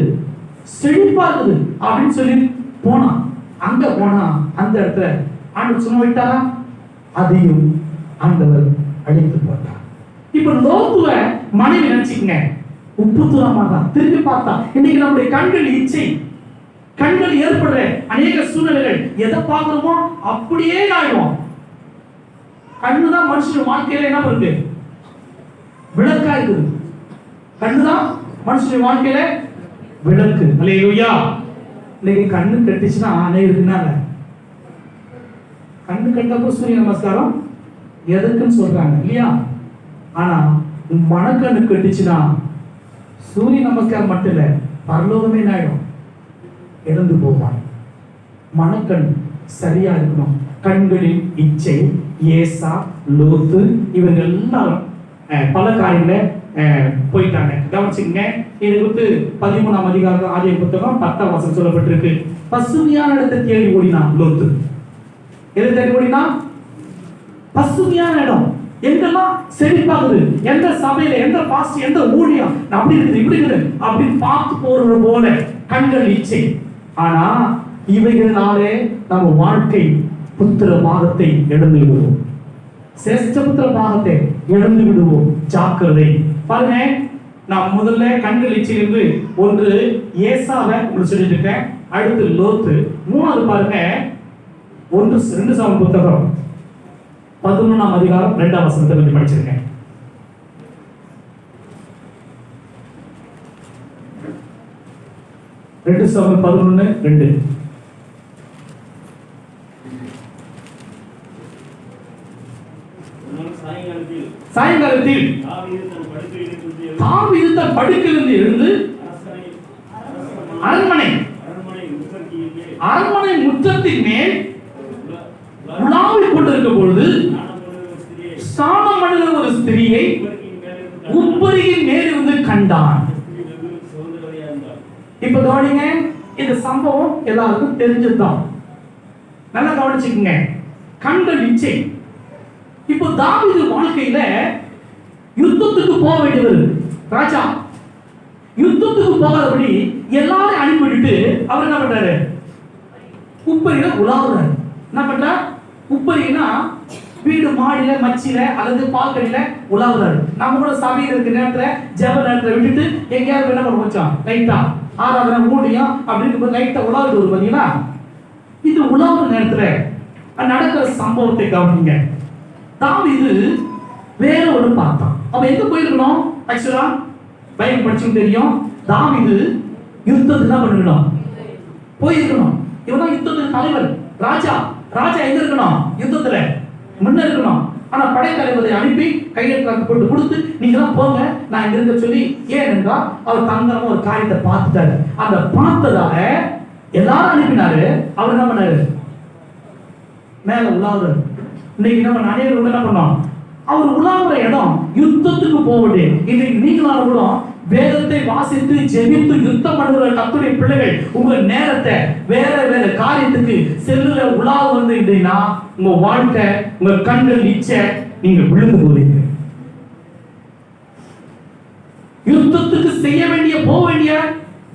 செழிப்பா இருக்குது அப்படின்னு சொல்லி போனான். அங்க போனா அந்த இடத்துல ஆண்டவர் சும்மா விட்டாரா, அதையும் ஆண்டவர் அழித்து போட்டார். இப்ப லோத்துவ மனைவி நினைச்சுக்கங்க, உப்பு தூரமா தான் திரும்பி பார்த்தா. இன்னைக்கு நம்முடைய கண்கள் இச்சை, கண்கள் ஏற்படுற அநேக சூழ்நிலைகள் எதை பார்க்கிறோமோ அப்படியே ஆயிடும். கண்ணுதான் மனுஷன் வாழ்க்கையில என்ன இருக்கு, விளக்கா இருக்குது. கண்ணுதான் மனுஷன் வாழ்க்கையில விளக்கு. அல்லேலூயா. இன்னைக்கு கண்ணு கட்டிச்சுன்னா அநேகருக்குனால கண்ணு கட்டப்போ சூரிய நமஸ்காரம் எதுக்குன்னு சொல்றாங்க இல்லையா? ஆனா மனக்கண்ணு கட்டிச்சுன்னா சூரிய நமஸ்காரம் மட்டும் இல்ல, பரலோகமே ஆயிடும், இழந்து போவான். மனக்கண் சரியா இருக்கணும். கண்களின் இச்சை ஏசா, லோத்து இவங்க எல்லாரும் பல காரியங்களை போயிட்டாங்க. கவனிச்சுங்க, இது வந்து 13ஆம் அதிகாரம் ஆதியாகம புத்தகம் 10ஆம் வசனம் சொல்லப்பட்டிருக்கு. பசுமையான இடத்தை தேடி ஓடினான் லோத்து. எதை தேடி ஓடினான்? பசுமையான இடம். எங்கெல்லாம் செழிப்பாகுது, எந்த சபையில, எந்த பாஸ்ட், எந்த ஊழியம் அப்படி இருக்குது இப்படி இருக்குது அப்படின்னு பார்த்து போறது போல கண்கள் இச்சை. ஆனா இவைகளாலே நம்ம வாழ்க்கை புத்திர பாகத்தை இழந்து விடுவோம். சிரேஷ்ட புத்திர பாகத்தை இழந்து விடுவோம். ஜாக்கிரதை. பாருங்க, நான் முதல்ல கண்கள் இச்சையிலிருந்து ஒன்று ஏசாவை உங்களுக்கு சொல்லிட்டு இருக்கேன். அடுத்து லோத்து. மூணாவது பாருங்க, 2 சாமுவேல் புத்தகம் 11ஆம் அதிகாரம் 2ஆம் வசனத்தை பற்றி படிச்சிருக்கேன். ரெண்டு சாமுவேல் 11:2. சாயங்காலத்தில் தாவீது தன் படுக்கையிலிருந்து எழுந்து அரண்மனை முற்றத்தின் மேல் உலாவிக் கொண்டிருக்கும் பொழுது ஸ்நானம் பண்ணுகிற ஒரு ஸ்திரியை உப்பரியின் மேலிருந்து கண்டான். இப்ப கவனிங்க, இந்த சம்பவம் எல்லாருக்கும் தெரிஞ்சதுதான். நல்லா கவனிச்சுக்கங்க. கண்கள் இச்சை. இப்போ தாவீது வாழ்க்கையில யுத்தத்துக்கு போக வேண்டியவர் ராஜா. யுத்தத்துக்கு போகாதபடி எல்லாரும் அனுப்பிவிட்டு அவர் என்ன பண்றாரு? உப்பரியில உலாவுறாரு. என்ன பண்றார்? உப்பரினா வீடு மாடியில, மச்சில அல்லது பால்கடியில உலாவுறாரு. நம்ம கூட சபையில் இருக்கிற நேரத்துல ஜெப நேரத்துல விட்டுட்டு எங்கேயாவது என்ன பண்ண வச்சோம், லைட்டா ஆராதனை மூடியும் அப்படின்னு லைட்டா உலாவுறது ஒரு பாத்தீங்களா? இந்த உலாவுற நேரத்துல நடக்கிற சம்பவத்தை கவனிங்க. தாவீது வேற ஒன்று பார்த்தான். அவன் எங்க போயிருக்கணும்? ஆக்சுவலா பைபிள் படிச்சும் தெரியும், தாவீது யுத்தத்துக்கு என்ன பண்ணிருக்கணும்? போயிருக்கணும். இவன் தான் யுத்தத்துக்கு தலைவர், ராஜா. ராஜா எங்க இருக்கணும்? யுத்தத்துல முன்ன இருக்கணும். ஆனா படைத்தலைவரை அனுப்பி கையெழுத்து போட்டு கொடுத்து நீங்க தான் போங்க, நான் இங்க இருக்க சொல்லி. ஏனென்றால் அவர் தந்திரமா ஒரு காரியத்தை பார்த்துட்டாரு. அந்த பார்த்ததாக எல்லாரும் அனுப்பினாரு. அவர் என்ன பண்ணாரு? மேல உலாவுறாரு. இன்னைக்கு நம்ம அனைவரும் என்ன பண்ணோம்? அவர் உலாவுற இடம் யுத்தத்துக்கு போவது. இன்னைக்கு நீங்களாலும் கூட வேதத்தை வாசித்து ஜெபித்து யுத்தம் பண்ணுகிற கர்த்தருடைய பிள்ளைகள் உங்க நேரத்தை வேற வேற காரியத்துக்கு செல்லுற உலாவு வந்துட்டீங்கன்னா உங்க வாழ்க்கை, உங்க கண்கள் இச்சை, நீங்க விழுந்து போவீங்க. யுத்தத்துக்கு செய்ய வேண்டிய போக வேண்டிய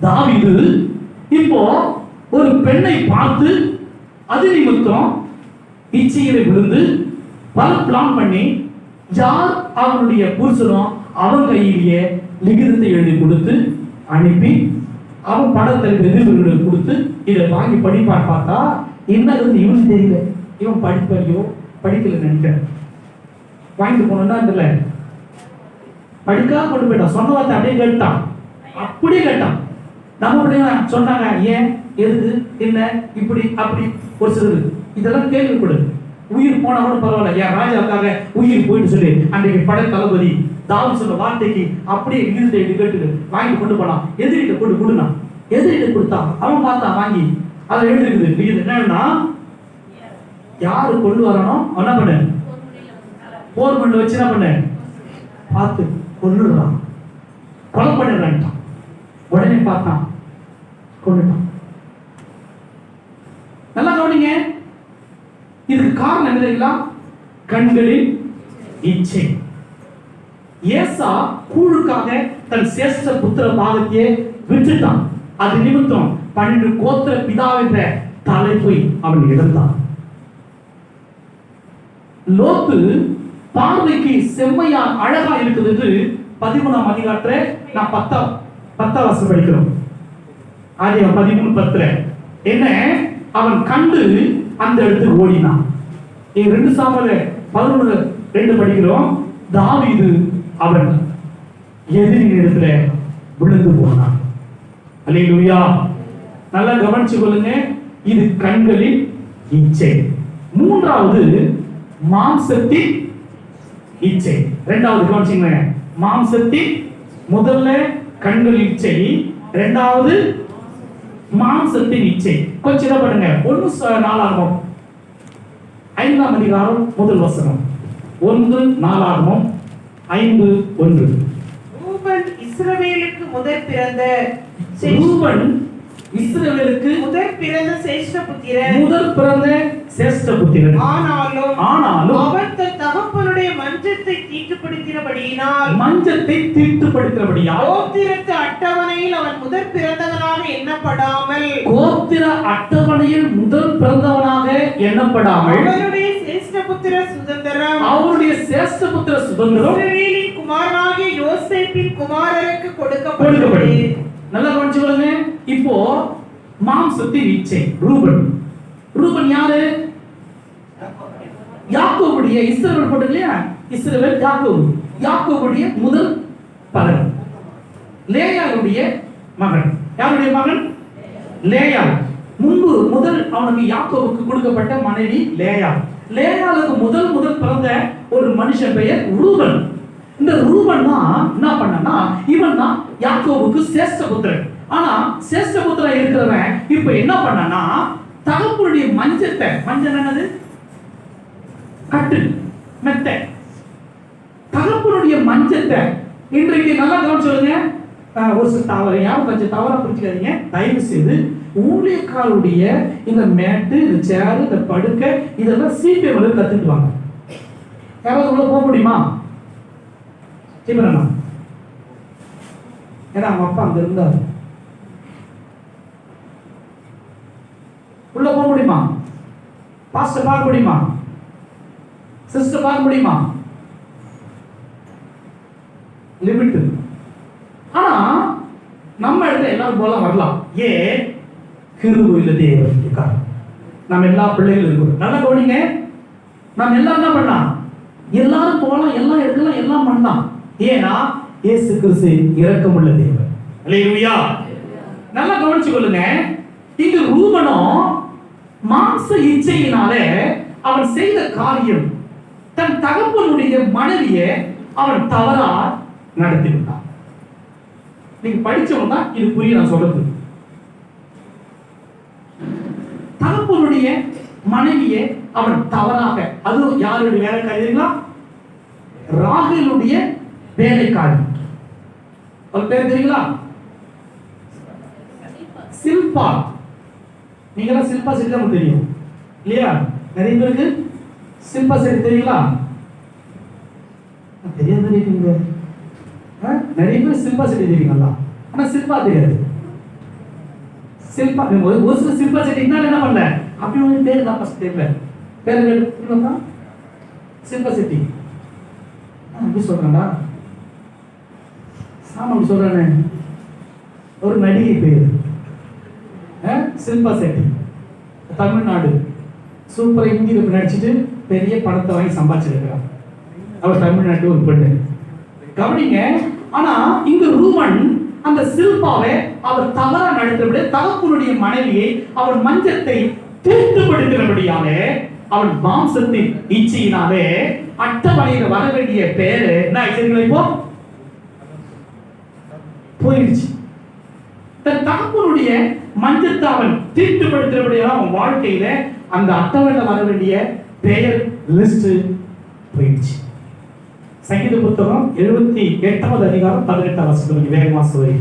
தாவீது இப்போ ஒரு பெண்ணை பார்த்து அது நிமித்தம் இச்சையில விழுந்து பல பிளான் பண்ணி யார் அவனுடைய புருஷனோ அவன் கையிலேயே லிகிதத்தை எழுதி கொடுத்து அனுப்பி அவன் படத்தை எதிர்ப்பு கொடுத்து இதை வாங்கி படிப்பான்னு பார்த்தா என்னது இவனுக்கு தெரியல. இவன் படிப்பையோ படிக்கல நினைக்கிறேன். வாங்கிட்டு போனோம்னா தெரியல, படிக்காம கொண்டு போயிட்டான். சொன்ன வார்த்தை அப்படியே கேட்டான், அப்படியே கேட்டான். நம்ம சொன்னாங்க ஏன் எதுக்கு என்ன இப்படி அப்படி ஒரு சிலர் இதெல்லாம் கேள்விப்படு. உயிர் போனாலும் பரவாயில்ல, என் ராஜாவுக்காக உயிர் போயிட்டு சொல்லி அன்றைக்கு படை தளபதி தாவீது சொன்ன வார்த்தைக்கு அப்படியே விகிதத்தை கேட்டு வாங்கி கொண்டு போனான். எதிரிட்ட கொண்டு கொடுனா, எதிரிட்ட கொடுத்தான். அவன் பார்த்தான் வாங்கி அதை எழுதிருக்குது. விகிதம் என்னன்னா யாரு கொண்டு வரணும் என்ன பண்ணு, போர் பண்ண வச்சு என்ன பண்ணு பார்த்து கொண்டுடுறான், கொலை பண்ணிடுறான்ட்டான். உடனே பார்த்தான், கொண்டுட்டான். நல்லா கவனிங்க. இதுக்கு காரணம் என்ன தெரியுங்களா? கண்களின் இச்சை. ஏசா கூழுக்காக தன் சேஷ்ட புத்திர பாகத்தையே விட்டுட்டான். அது நிமித்தம் 12 கோத்திர பிதாவென்ற தலைப்பை அவன் இழந்தான். லோத்து பார்வைக்கு செம்மையா அழகா இருக்குது என்று 13ஆம் அதிகாரத்துல நான் 10 வசனம் படிக்கிறோம். ஆதியாகமம் 13:10 என்ன அவன் கண்டு அந்த இடத்துக்கு ஓடினான். 2 சாமுவேல் 11:2 படிக்கிறோம். தாவீது அவன் எதிரின் இடத்துல விழுந்து போனான். அல்லேலூயா. நல்லா கவனிச்சு கொள்ளுங்க. இது கண்களின் இச்சை. மூன்றாவது மாம்சத்தின் இச்சை. இரண்டாவது கவனிச்சுங்க. மாம்சத்தின் முதல்ல கண்கள் இச்சை, இரண்டாவது மாம்சத்தின் இச்சை. கொஞ்சம் பண்ணுங்க. 1 நாளாகமம் 5ஆம் அதிகாரம் முதல் வசனம். 1 நாளாகமம் 5:1. இஸ்ரவேலுக்கு முதற் பிறந்த ரூபன் இஸ்ரவேலுக்கு முதற் பிறந்த சேஷ்ட புத்திரன். முதல் பிறந்த சேஷ்ட புத்திரன். ஆனாலும் அவன் தன் தகப்பனுடைய மஞ்சத்தை தீட்டுப்படுத்தினபடியினால் கோத்திரத்து அட்டவணையில் அவன் முதற் பிறந்தவனாக எண்ணப்படாமல் அவருடைய சேஷ்ட புத்திர சுதந்திரம் இஸ்ரவேலின் குமாரனாகிய யோசேப்பின் குமாரருக்கு கொடுக்கப்பட்டது. நல்லா கவனிச்சுக்கோங்க. இப்போ மாம்சத்தின் இச்சை ரூபன் யாரு? யாக்கோபுடைய இஸ்ரவேல் போட்டு இல்லையா? இஸ்ரவேல் யாக்கோபுடைய முதல் பகன். லேயாளுடைய மகன். யாருடைய மகன்? லேயாள். முதல் அவனுக்கு யாக்கோபுக்கு கொடுக்கப்பட்ட மனைவி லேயாளுக்கு முதல் பிறந்த ஒரு மனுஷன் பெயர் ரூபன். இந்த ரூபன் தான் என்ன பண்ணனா, இவன் தான் யாக்கோபுக்கு சேஷ்ட புத்திரன். ஆனா சேஷ்ட புத்திரன் இருக்கிறவன் இப்ப என்ன பண்ணனா, தகப்பனுடைய மஞ்சள் என்னது? கட்டு மெத்தை. தகப்பனுடைய மஞ்சத்தை இன்றைக்கு நல்லா கவனிச்சு சொல்லுங்க. ஒரு சில தவறு யாரும் கொஞ்சம் தவறா புரிஞ்சுக்காதீங்க தயவு செய்து. ஊழியக்காரருடைய இந்த மேட்டு, இந்த சேர், இந்த படுக்கை இதெல்லாம் சீப்பை வந்து கத்துட்டு வாங்க. யாராவது உள்ள போக முடியுமா? ஏன்னா அவங்க அப்பா அங்க இருந்தாரு. உள்ள போக முடியுமா? பாஸ்டர் பார்க்க முடியுமா? சிஸ்டர் பார்க்க முடியுமா? லிமிட். ஆனா நம்ம இடத்துல எல்லாரும் போல வரலாம். ஏன்? கிருபையில தேவன் நம்ம எல்லா பிள்ளைகளும் இருக்கிறோம். நல்லா கவனிங்க. நம்ம எல்லாம் என்ன பண்ணலாம்? எல்லாரும் போகலாம், எல்லாம் எடுக்கலாம், எல்லாம் பண்ணலாம். ஏன்னா இயேசு கிறிஸ்து இரக்கமுள்ள தேவன். அல்லேலூயா. நல்லா கவனிச்சு கொள்ளுங்க. இங்க ரூபனும் மாம்ச இச்சையினாலே அவன் செய்த காரியம், தன் தகப்பனுடைய மனைவியை அவன் தவறா நடத்தி விட்டான். நீங்க படிச்சவங்க தான் இது புரிய நான் சொல்றது. தகப்பனுடைய மனைவியை அவன் தவறாக, அது யாருடைய வேலைக்காரிங்களா? ராகேலுடைய வேலைக்காரி. அவள் பேர் தெரியுங்களா? சில்பா. நீங்க சில்பா செட்டி தான் தெரியும் இல்லையா? நிறைய பேருக்கு சில்பா செட்டி தெரியுங்களா? தெரியாத இருக்கீங்க. நிறைய பேர் சில்பா செட்டி தெரியுங்களா? ஆனா சில்பா தெரியாது. சில்பா ஒரு சில சில்பா செட்டி என்ன பண்ணல அப்படி ஒரு பேர் தான் ஃபர்ஸ்ட் தெரியல. பேர் என்ன? சில்பா செட்டி. எப்படி சொல்றேன்டா? சாமி அப்படி சொல்றானே. ஒரு நடிகை பேர் சில்பா செட்டி. தமிழ்நாடு சூப்பர் ஹிந்தியில் நடிச்சுட்டு பெரிய படத்தை வாங்கி சம்பாதிச்சிருக்கிறார். அவர் தமிழ்நாட்டு ஒரு பெண்ணு. கவனிங்க. ஆனா இங்க ரூபன் அந்த சில்பாவை அவர் தவறா நடத்தபடி தகப்பனுடைய மனைவியை அவர் மஞ்சத்தை தீட்டுப்படுத்தினபடியாலே அவன் மாம்சத்தின் இச்சையினாலே அட்டவணையில் வர வேண்டிய பேரு என்ன ஆயிடுச்சு? இப்போ போயிடுச்சு. தன் தகப்பனுடைய மஞ்சத்தை அவன் தீட்டுப்படுத்தினபடியால் அவன் வாழ்க்கையில அந்த அட்டவணையில் வர வேண்டிய பெயர் லிஸ்ட் போயிடுச்சு. சங்கீத புத்தகம் 78வது அதிகாரம் 18வது வசனம் வேகமா சொல்லி.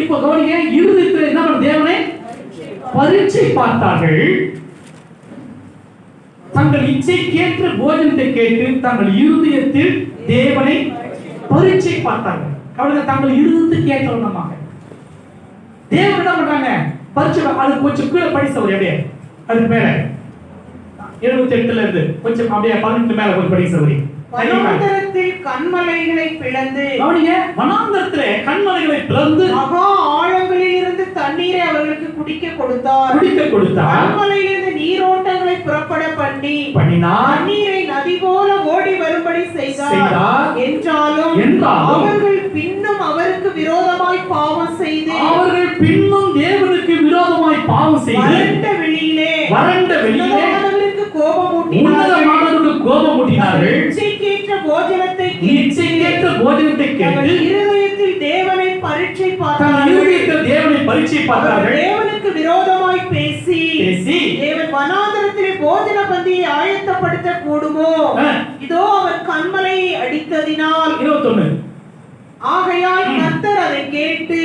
இப்போ கவனிங்க. இருதயத்தில் என்ன பண்ண? தேவனை பரீட்சை பார்த்தார்கள். தங்கள் இச்சைக்கேற்ற போஜனத்தை கேட்டு தங்கள் இருதயத்தில் தேவனை பரீட்சை பார்த்தார்கள். கவனிங்க. தங்கள் இருதயத்துக்கு ஏற்றவனமாக தேவன் என்ன பண்றாங்க? பரீட்சை. அது கொஞ்சம் கீழே படிச்சவர் அப்படியே அது மேல 78ல இருந்து கொஞ்சம் அப்படியே 18 மேல கொஞ்சம் படிச்சவர். வனாந்தரத்தில் கன்மலைகளை பிளந்து, கவனிங்க, வனாந்தரத்திலே கன்மலைகளை பிளந்து மகா ஆழங்களில் இருந்து தண்ணீரை அவர்களுக்கு குடிக்க கொடுத்தார். கன்மலையிலிருந்து நீரோட்டங்களை புறப்பட பண்ணினார். தண்ணீரை நதி போல ஓடி வரும்படி செய்தார். என்றாலும் அவர்கள் பின்னும் அவருக்கு விரோதமாய் பாவம் செய்து, தேவனுக்கு விரோதமாய் பாவம் செய்து வறண்ட வெளியிலே கோபமூட்டினார்கள். இச்சைக்கேற்ற போஜனத்தை கேட்டு இருதயத்தில் தேவனை பரீட்சை பார்த்தார்கள். பரீட்சை பார்த்தார்கள். தேவனுக்கு விரோதமாய் பேசி தேவன் வனாந்தரத்திலே போஜன பந்தியை ஆயத்தப்படுத்த கூடுமோ? இதோ அவன் கண்மலையை அடித்ததினால் 21 ஆகையால் கர்த்தர் அதை கேட்டு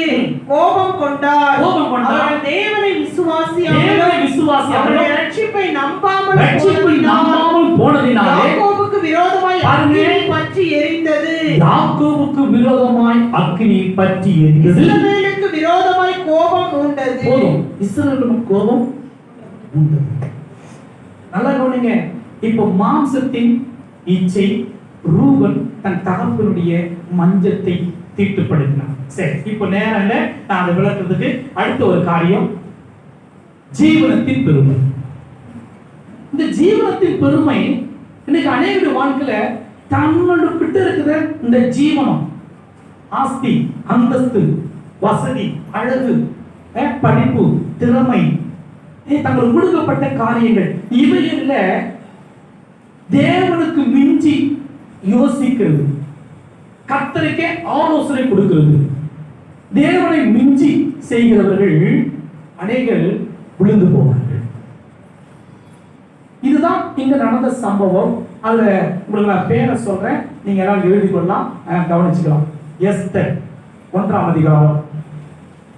கோபம் கொண்டார். அவர்கள் தேவனை விசுவாசியாமல் ரட்சிப்பை நம்பாமல் போனதினாலே யாக்கோபுக்கு விரோதமாய் அக்கினி பற்றி எரிந்தது. யாக்கோபுக்கு விரோதமாய் அக்கினி பற்றி எரிந்தது. இஸ்ரவேலுக்கு விரோதமாய் கோபம் உண்டது. போதும், இஸ்ரவேலுக்கு கோபம் உண்டது. நல்லா கவனிங்க. இப்போ மாம்சத்தின் இச்சை ரூபன் தன் தகப்பனுடைய மஞ்சத்தை தீட்டுப்படுத்தினான். சரி, இப்போ நேரம் இல்ல, நான் அதை விளக்குறதுக்கு அடுத்த ஒரு காரியம், ஜீவனத்தின் பெருமை. இந்த ஜீவனத்தின் பெருமை இன்னைக்கு அநேக வாழ்க்கையில தன்னோட கிட்ட இருக்கிற இந்த ஜீவனம், ஆஸ்தி, அந்தஸ்து, வசதி, அழகு, படிப்பு, திறமை, தங்களுக்கு கொடுக்கப்பட்ட காரியங்கள், இவையில தேவனுக்கு மிஞ்சி யோசிக்கிறது, கர்த்தருக்கே ஆலோசனை கொடுக்கிறது, தேவனை மிஞ்சி செய்கிறவர்கள் அநேகர் விழுந்து போவார்கள். இதுதான் இங்க நடந்த சம்பவம். அதுல உங்களுக்கு நான் பேரை சொல்றேன், நீங்க எல்லாம் எழுதி கொள்ளலாம், கவனிச்சுக்கலாம். எஸ்தர் 1ஆம் அதிகாரம்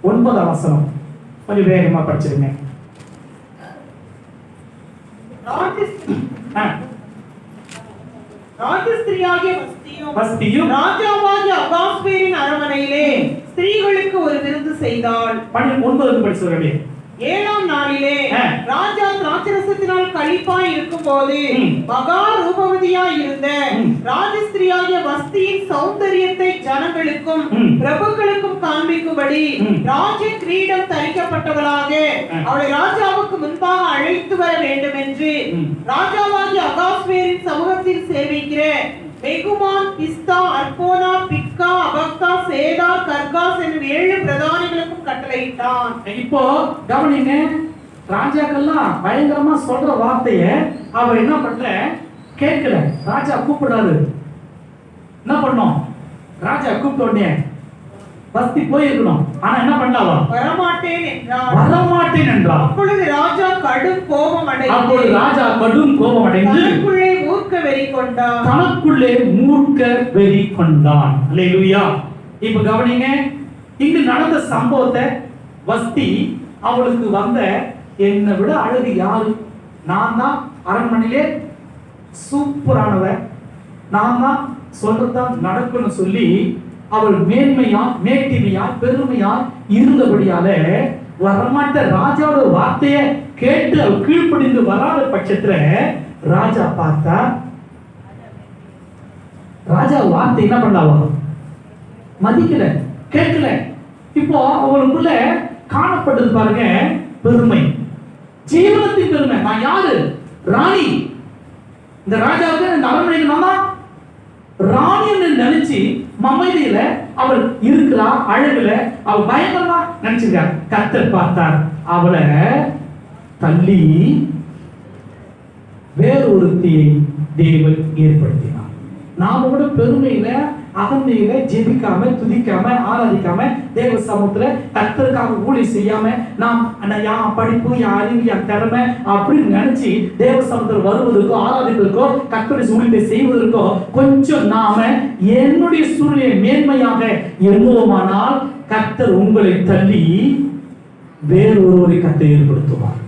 9ஆம் வசனம் கொஞ்சம் வேகமா படிச்சிருங்க. ராஜஸ்திரியாகிய வஸ்தியும் ராஜாவாகிய அகாஸ்வேரின் அரண்மனையிலே ஸ்திரீகளுக்கு ஒரு விருந்து செய்தாள். 9 படிச்சு வரவே. 7ஆம் நாளிலே ராஜா திராட்சரசத்தினால் களிப்பாய் இருக்கும்போது மகா ரூபவதியாய் இருந்த ராஜஸ்திரியாகிய வஸ்தியின் சௌந்தரியத்தை ஜனங்களுக்கும் பிரபுக்களுக்கும் காண்பிக்கும்படி ராஜ கிரீடம் தரிக்கப்பட்டவளாக அவளை ராஜாவுக்கு முன்பாக அழைத்து வர வேண்டும் என்று ராஜாவாகிய அகாஸ்வேரின் சமூகத்தில் சேவிக்கிற மெகுமான், பிஸ்தா, அர்போனா, பிக்கா, அபக்தா, சேதா, கர்காஸ் என்னும் 7 பிரதானிகளுக்கும் கட்டளையிட்டான். இப்போ கவனிங்க, ராஜாக்கெல்லாம் பயங்கரமா சொல்ற வார்த்தைய அவ என்ன பண்ணல, கேட்கல. ராஜா கூப்பிடுறாரு, என்ன பண்ணோம்? ராஜா கூப்பிட்ட உடனே வஸ்தி போயிருக்கணும். ஆனா என்ன பண்ணாவா? வரமாட்டேன் என்றார். வரமாட்டேன் என்றார். அப்பொழுது ராஜா கடும் கோபம் அடைந்து தனக்குள்ளே மூர்க்க வெறி கொண்டான். அல்லேலூயா. இப்ப கவனிங்க, இங்கு நடந்த சம்பவத்தை வஸ்தி அவளுக்கு வந்த என்னை விட அழகு யாரு? நான் தான் அரண்மனையிலே சூப்பரானவ, நான் தான் சொல்றதான் நடக்கும்னு சொல்லி அவள் மேன்மையா, மேட்டிமையா, பெருமையா இருந்தபடியால வரமாட்ட ராஜாவோட வார்த்தையை கேட்டு அவள் கீழ்ப்படிந்து வராத பட்சத்துல ராஜா பார்த்தா, ராஜா வார்த்தை என்ன பண்ணாவா? மதிக்கல, கேட்கல. இப்போ அவளுக்குள்ள காணப்பட்டது பாருங்க பெருமை, ஜீவனத்தின் பெருமை. நான் யாரு? ராணி. இந்த ராஜாவுக்கு இந்த அரண்மனைக்கு நான் தான் ராணின்னு நினைச்சு மமைதியில அவள் இருக்கிறா, அழகுல அவள் பயங்கரமா நினைச்சிருக்கார். கர்த்தர் பார்த்தார், அவளை தள்ளி வேறொருத்தியை தேவன் ஏற்படுத்தினார். நாம கூட பெருமையில, அகந்தையில ஜெபிக்காம, துதிக்காம, ஆராதிக்காம, தேவ சமூகத்துல கர்த்தருக்காக ஊழி செய்யாம, நாம் என் படிப்பு, என் அறிவு, என் திறமை அப்படின்னு நினைச்சு தேவ சமூகத்தில் வருவதற்கோ, ஆராதிப்பதற்கோ, கர்த்தருடைய ஊழியத்தை செய்வதற்கோ கொஞ்சம் நாம என்னுடைய சூழ்நிலையை மேன்மையாக எண்ணுவோமானால் கர்த்தர் உங்களை தள்ளி வேறொருவரை கர்த்தர் ஏற்படுத்துவார்.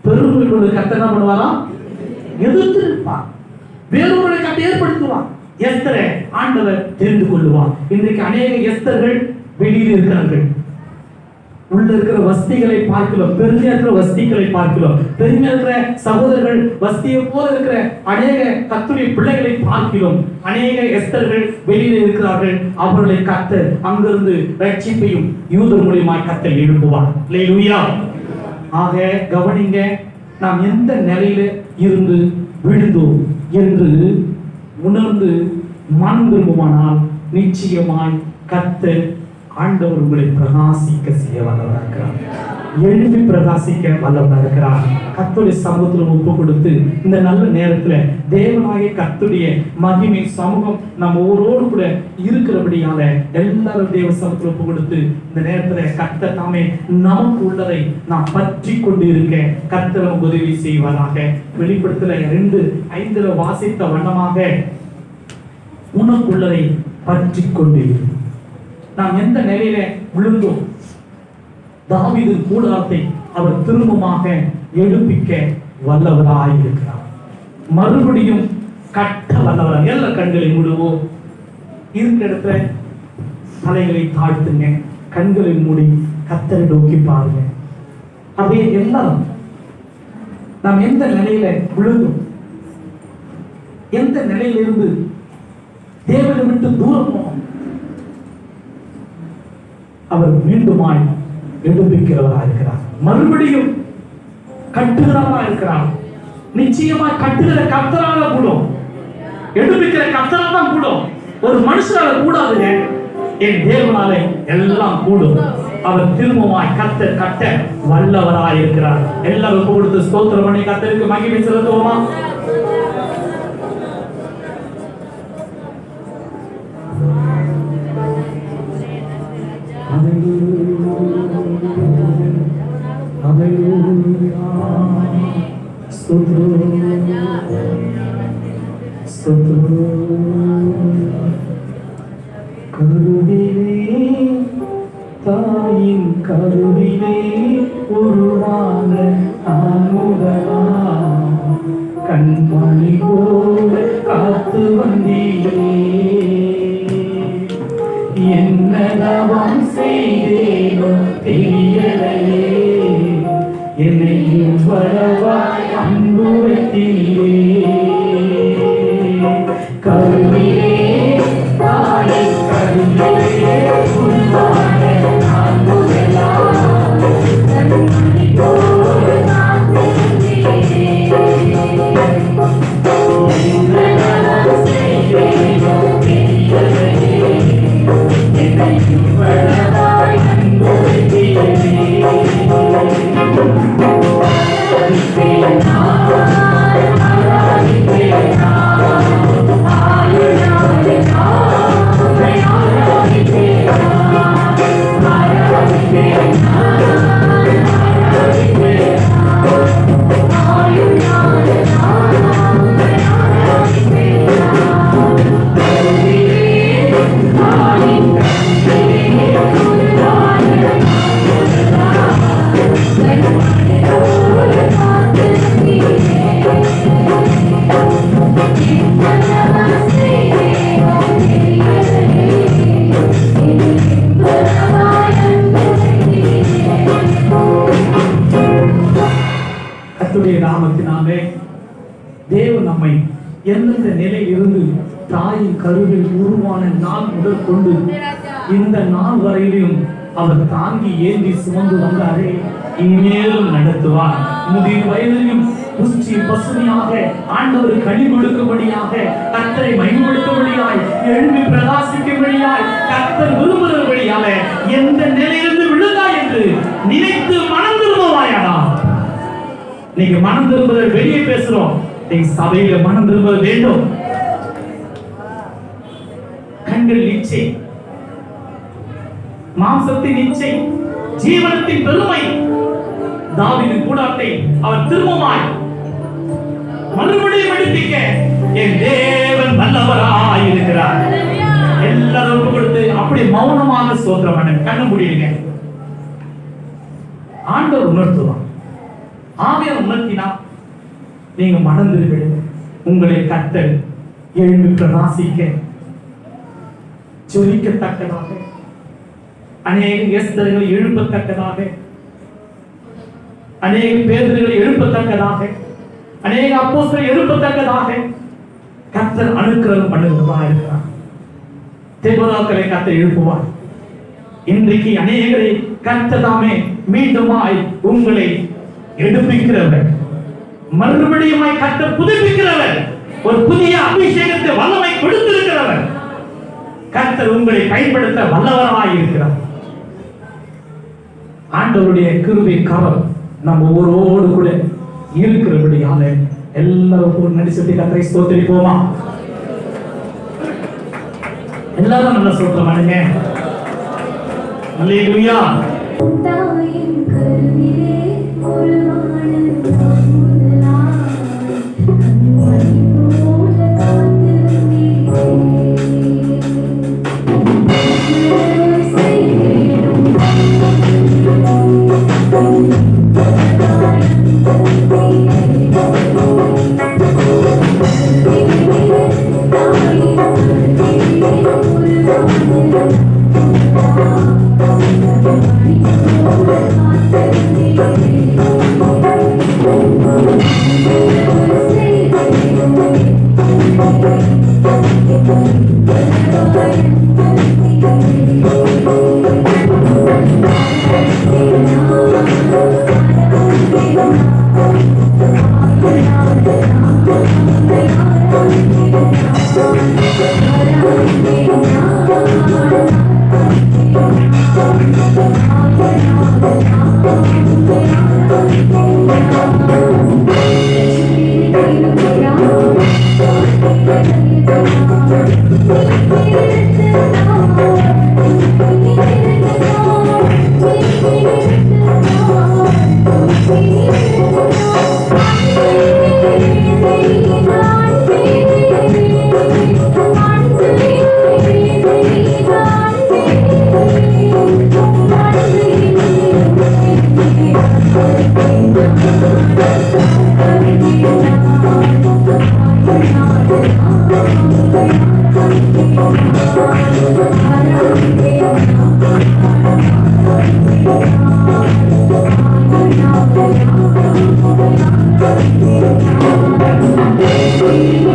பெருமை கொண்டு கர்த்தர் என்ன பண்ணுவாரா? எதிர்த்து இருப்பார். வேறொருவரை கர்த்தர் ஏற்படுத்துவார். எஸ்தரை ஆண்டவர் தெரிந்து கொள்வார். இன்றைக்கு அநேக எஸ்தர்கள் வெளியில் இருக்கிறார்கள். உள்ள இருக்கிற வஸ்திகளை பார்க்கிறோம், பெருமையா இருக்கிற வஸ்திகளை பார்க்கிறோம். பெருமையா இருக்கிற சகோதரர்கள், வஸ்தியை போல இருக்கிற அநேக கர்த்தருடைய பிள்ளைகளை பார்க்கிறோம். அநேக எஸ்தர்கள் வெளியில் இருக்கிறார்கள். அவர்களை கர்த்தர் அங்கிருந்து ரட்சிப்பையும் யூதர் மூலமாய் கர்த்தர் எழுப்புவார். அல்லேலூயா. ஆக கவனிங்க, நாம் எந்த நிலையில இருந்து விழுந்தோம் என்று உணர்ந்து மனம் திரும்புமானால் நிச்சயமாய் கர்த்தர் ஆண்டவர் உங்களை பிரகாசிக்க செய்ய வல்லவராக இருக்கிறார். எழுப்பி பிரகாசிக்க வல்லவனாக இருக்கிறார். கர்த்தருடைய சமூகத்தில் ஒப்பு கொடுத்து இந்த நல்ல நேரத்துல தேவனாகிய கர்த்தருடைய மகிமை சமூகம் நம்ம ஒவ்வொரு கூட இருக்கிறபடியால எல்லாரும் தேவ சமூகத்தில் ஒப்பு கொடுத்து இந்த நேரத்துல கர்த்தர் தாமே நமக்கு உள்ளதை நாம் பற்றி கொண்டு இருக்க கர்த்தர் நமக்கு உதவி செய்வாராக. வெளிப்படுத்தல 2:5 வாசித்த வண்ணமாக உனக்குள்ளதை பற்றி கொண்டு நாம் எந்த நிலையில விழுந்தோம், தாவீது கூடாரத்தை அவர் திரும்பமாக எடுப்பிக்க வல்லவராய் இருக்கிறார். மறுபடியும் கட்ட வல்லவராய். எல்லா கண்களை மூடுவோம். இருக்கிற இடத்துல தலைகளை தாழ்த்துங்க, கண்களை மூடி கர்த்தரை நோக்கி பாருங்க. அப்படியே எல்லாரும் நாம் எந்த நிலையில விழுந்தோம், எந்த நிலையிலிருந்து தேவனை விட்டு தூரம் போனோம், அவர் மீண்டுமாய் எடுப்பிக்கிறவராக இருக்கிறார். மறுபடியும் கட்டுகிறவராக இருக்கிறார். நிச்சயமாய் கட்டுகிற கர்த்தரால கூடும், எடுப்பிக்கிற கர்த்தரால தான் கூடும். ஒரு மனுஷனால கூடாதுங்க, என் தேவனாலே எல்லாம் கூடும். அவர் திரும்பமாய் கர்த்தர் கட்ட வல்லவராய் இருக்கிறார். எல்லாரும் கொடுத்து ஸ்தோத்திரம் பண்ணி கர்த்தருக்கு மகிமை செலுத்துவோமா? கருவிலே தாயின் கருவிலே உருவான முதலா கண்மணி போல காத்து வந்தீரே, என்னதவம் செய்தேனோ தெரியலையே, என்னை வரவாய் அன்பு வைத்தீரே. கருவிலே தாயின் கருவிலே உருவான முதலா கண்மணி போல காத்து வந்தீரே, என்னதவம் செய்தேனோ தெரியலையே, என்னை வரவாய் அன்பு வைத்தீரே. நாமத்தினாலே தேவன் நம்மை எந்தெந்த நிலையில் இருந்து தாயின் கருவில் உருவான நாள் முதல் கொண்டு இந்த நாள் வரையிலும் அவர் தாங்கி ஏந்தி சுமந்து வந்தாரே, இனிமேலும் நடத்துவார். முதிர் வயதிலும் புஷ்டி பசுமையாக ஆண்டவர் கனி கொடுக்கும்படியாக, கர்த்தரை மகிமைப்படுத்தும்படியாய், எழும்பி பிரகாசிக்கும்படியாய், கர்த்தர் விரும்புகிறபடியால எந்த நிலையிலிருந்து விழுந்தாய் என்று நினைத்து மனம் திரும்புவாயாடா. நீங்க மனம் திரும்புவதை வெளியே பேசுறோம், நீங்க சபையில மனம் திரும்ப வேண்டும். கண்கள் இச்சை, மாம்சத்தின் இச்சை, ஜீவனத்தின் பெருமை. தாவீது கூடாரத்தை அவர் திரும்பமாய் மறுபடியும் எடுப்பிக்க என் தேவன் வல்லவராய் இருக்கிறார். எல்லாரும் கொடுத்து அப்படி மௌனமாக ஸ்தோத்திரம் பண்ணுங்க. கண்ணு மூடிடுங்க. ஆண்டவர் உணர்த்துவார். ஆவியார் உணர்த்தினா நீங்க மறந்துடுவீங்க. உங்களை கர்த்தர் எழும்பி பிரகாசிக்க ஜொலிக்கத்தக்கதாக, அநேக எஸ்தர்களை எழுப்பத்தக்கதாக, அநேக பேதுருகளை எழுப்பத்தக்கதாக, அநேக அப்போஸ்தலரை எழுப்பத்தக்கதாக கர்த்தர் அனுக்கிரகம் பண்ணுகிறவராக இருக்கிறார். தெபோராக்களை கர்த்தர் எழுப்புவார். இன்றைக்கு அநேகரை கர்த்தர் தாமே மீண்டுமாய் உங்களை எடுப்பிக்கிறவர், மறுபடியுமாய் கர்த்தர் புதுப்பிக்கிறவர், ஒரு புதிய அபிஷேகத்தை வல்லமை கொடுத்திருக்கிறவர். கர்த்தர் உங்களை பயன்படுத்த வல்லவராய் இருக்கிறார். ஆண்டவருடைய கிருபை கரம் நம்ம ஒவ்வொருவோடு கூட இருக்கிறபடியால எல்லாரும் ஒரு நடிசத்தை கத்தரை ஸ்தோத்திரிப்போமா? எல்லாரும் நல்லா சொல்றமானுங்க. அல்லேலூயா. தாயின் கருவிலே உருவான போல Thank you.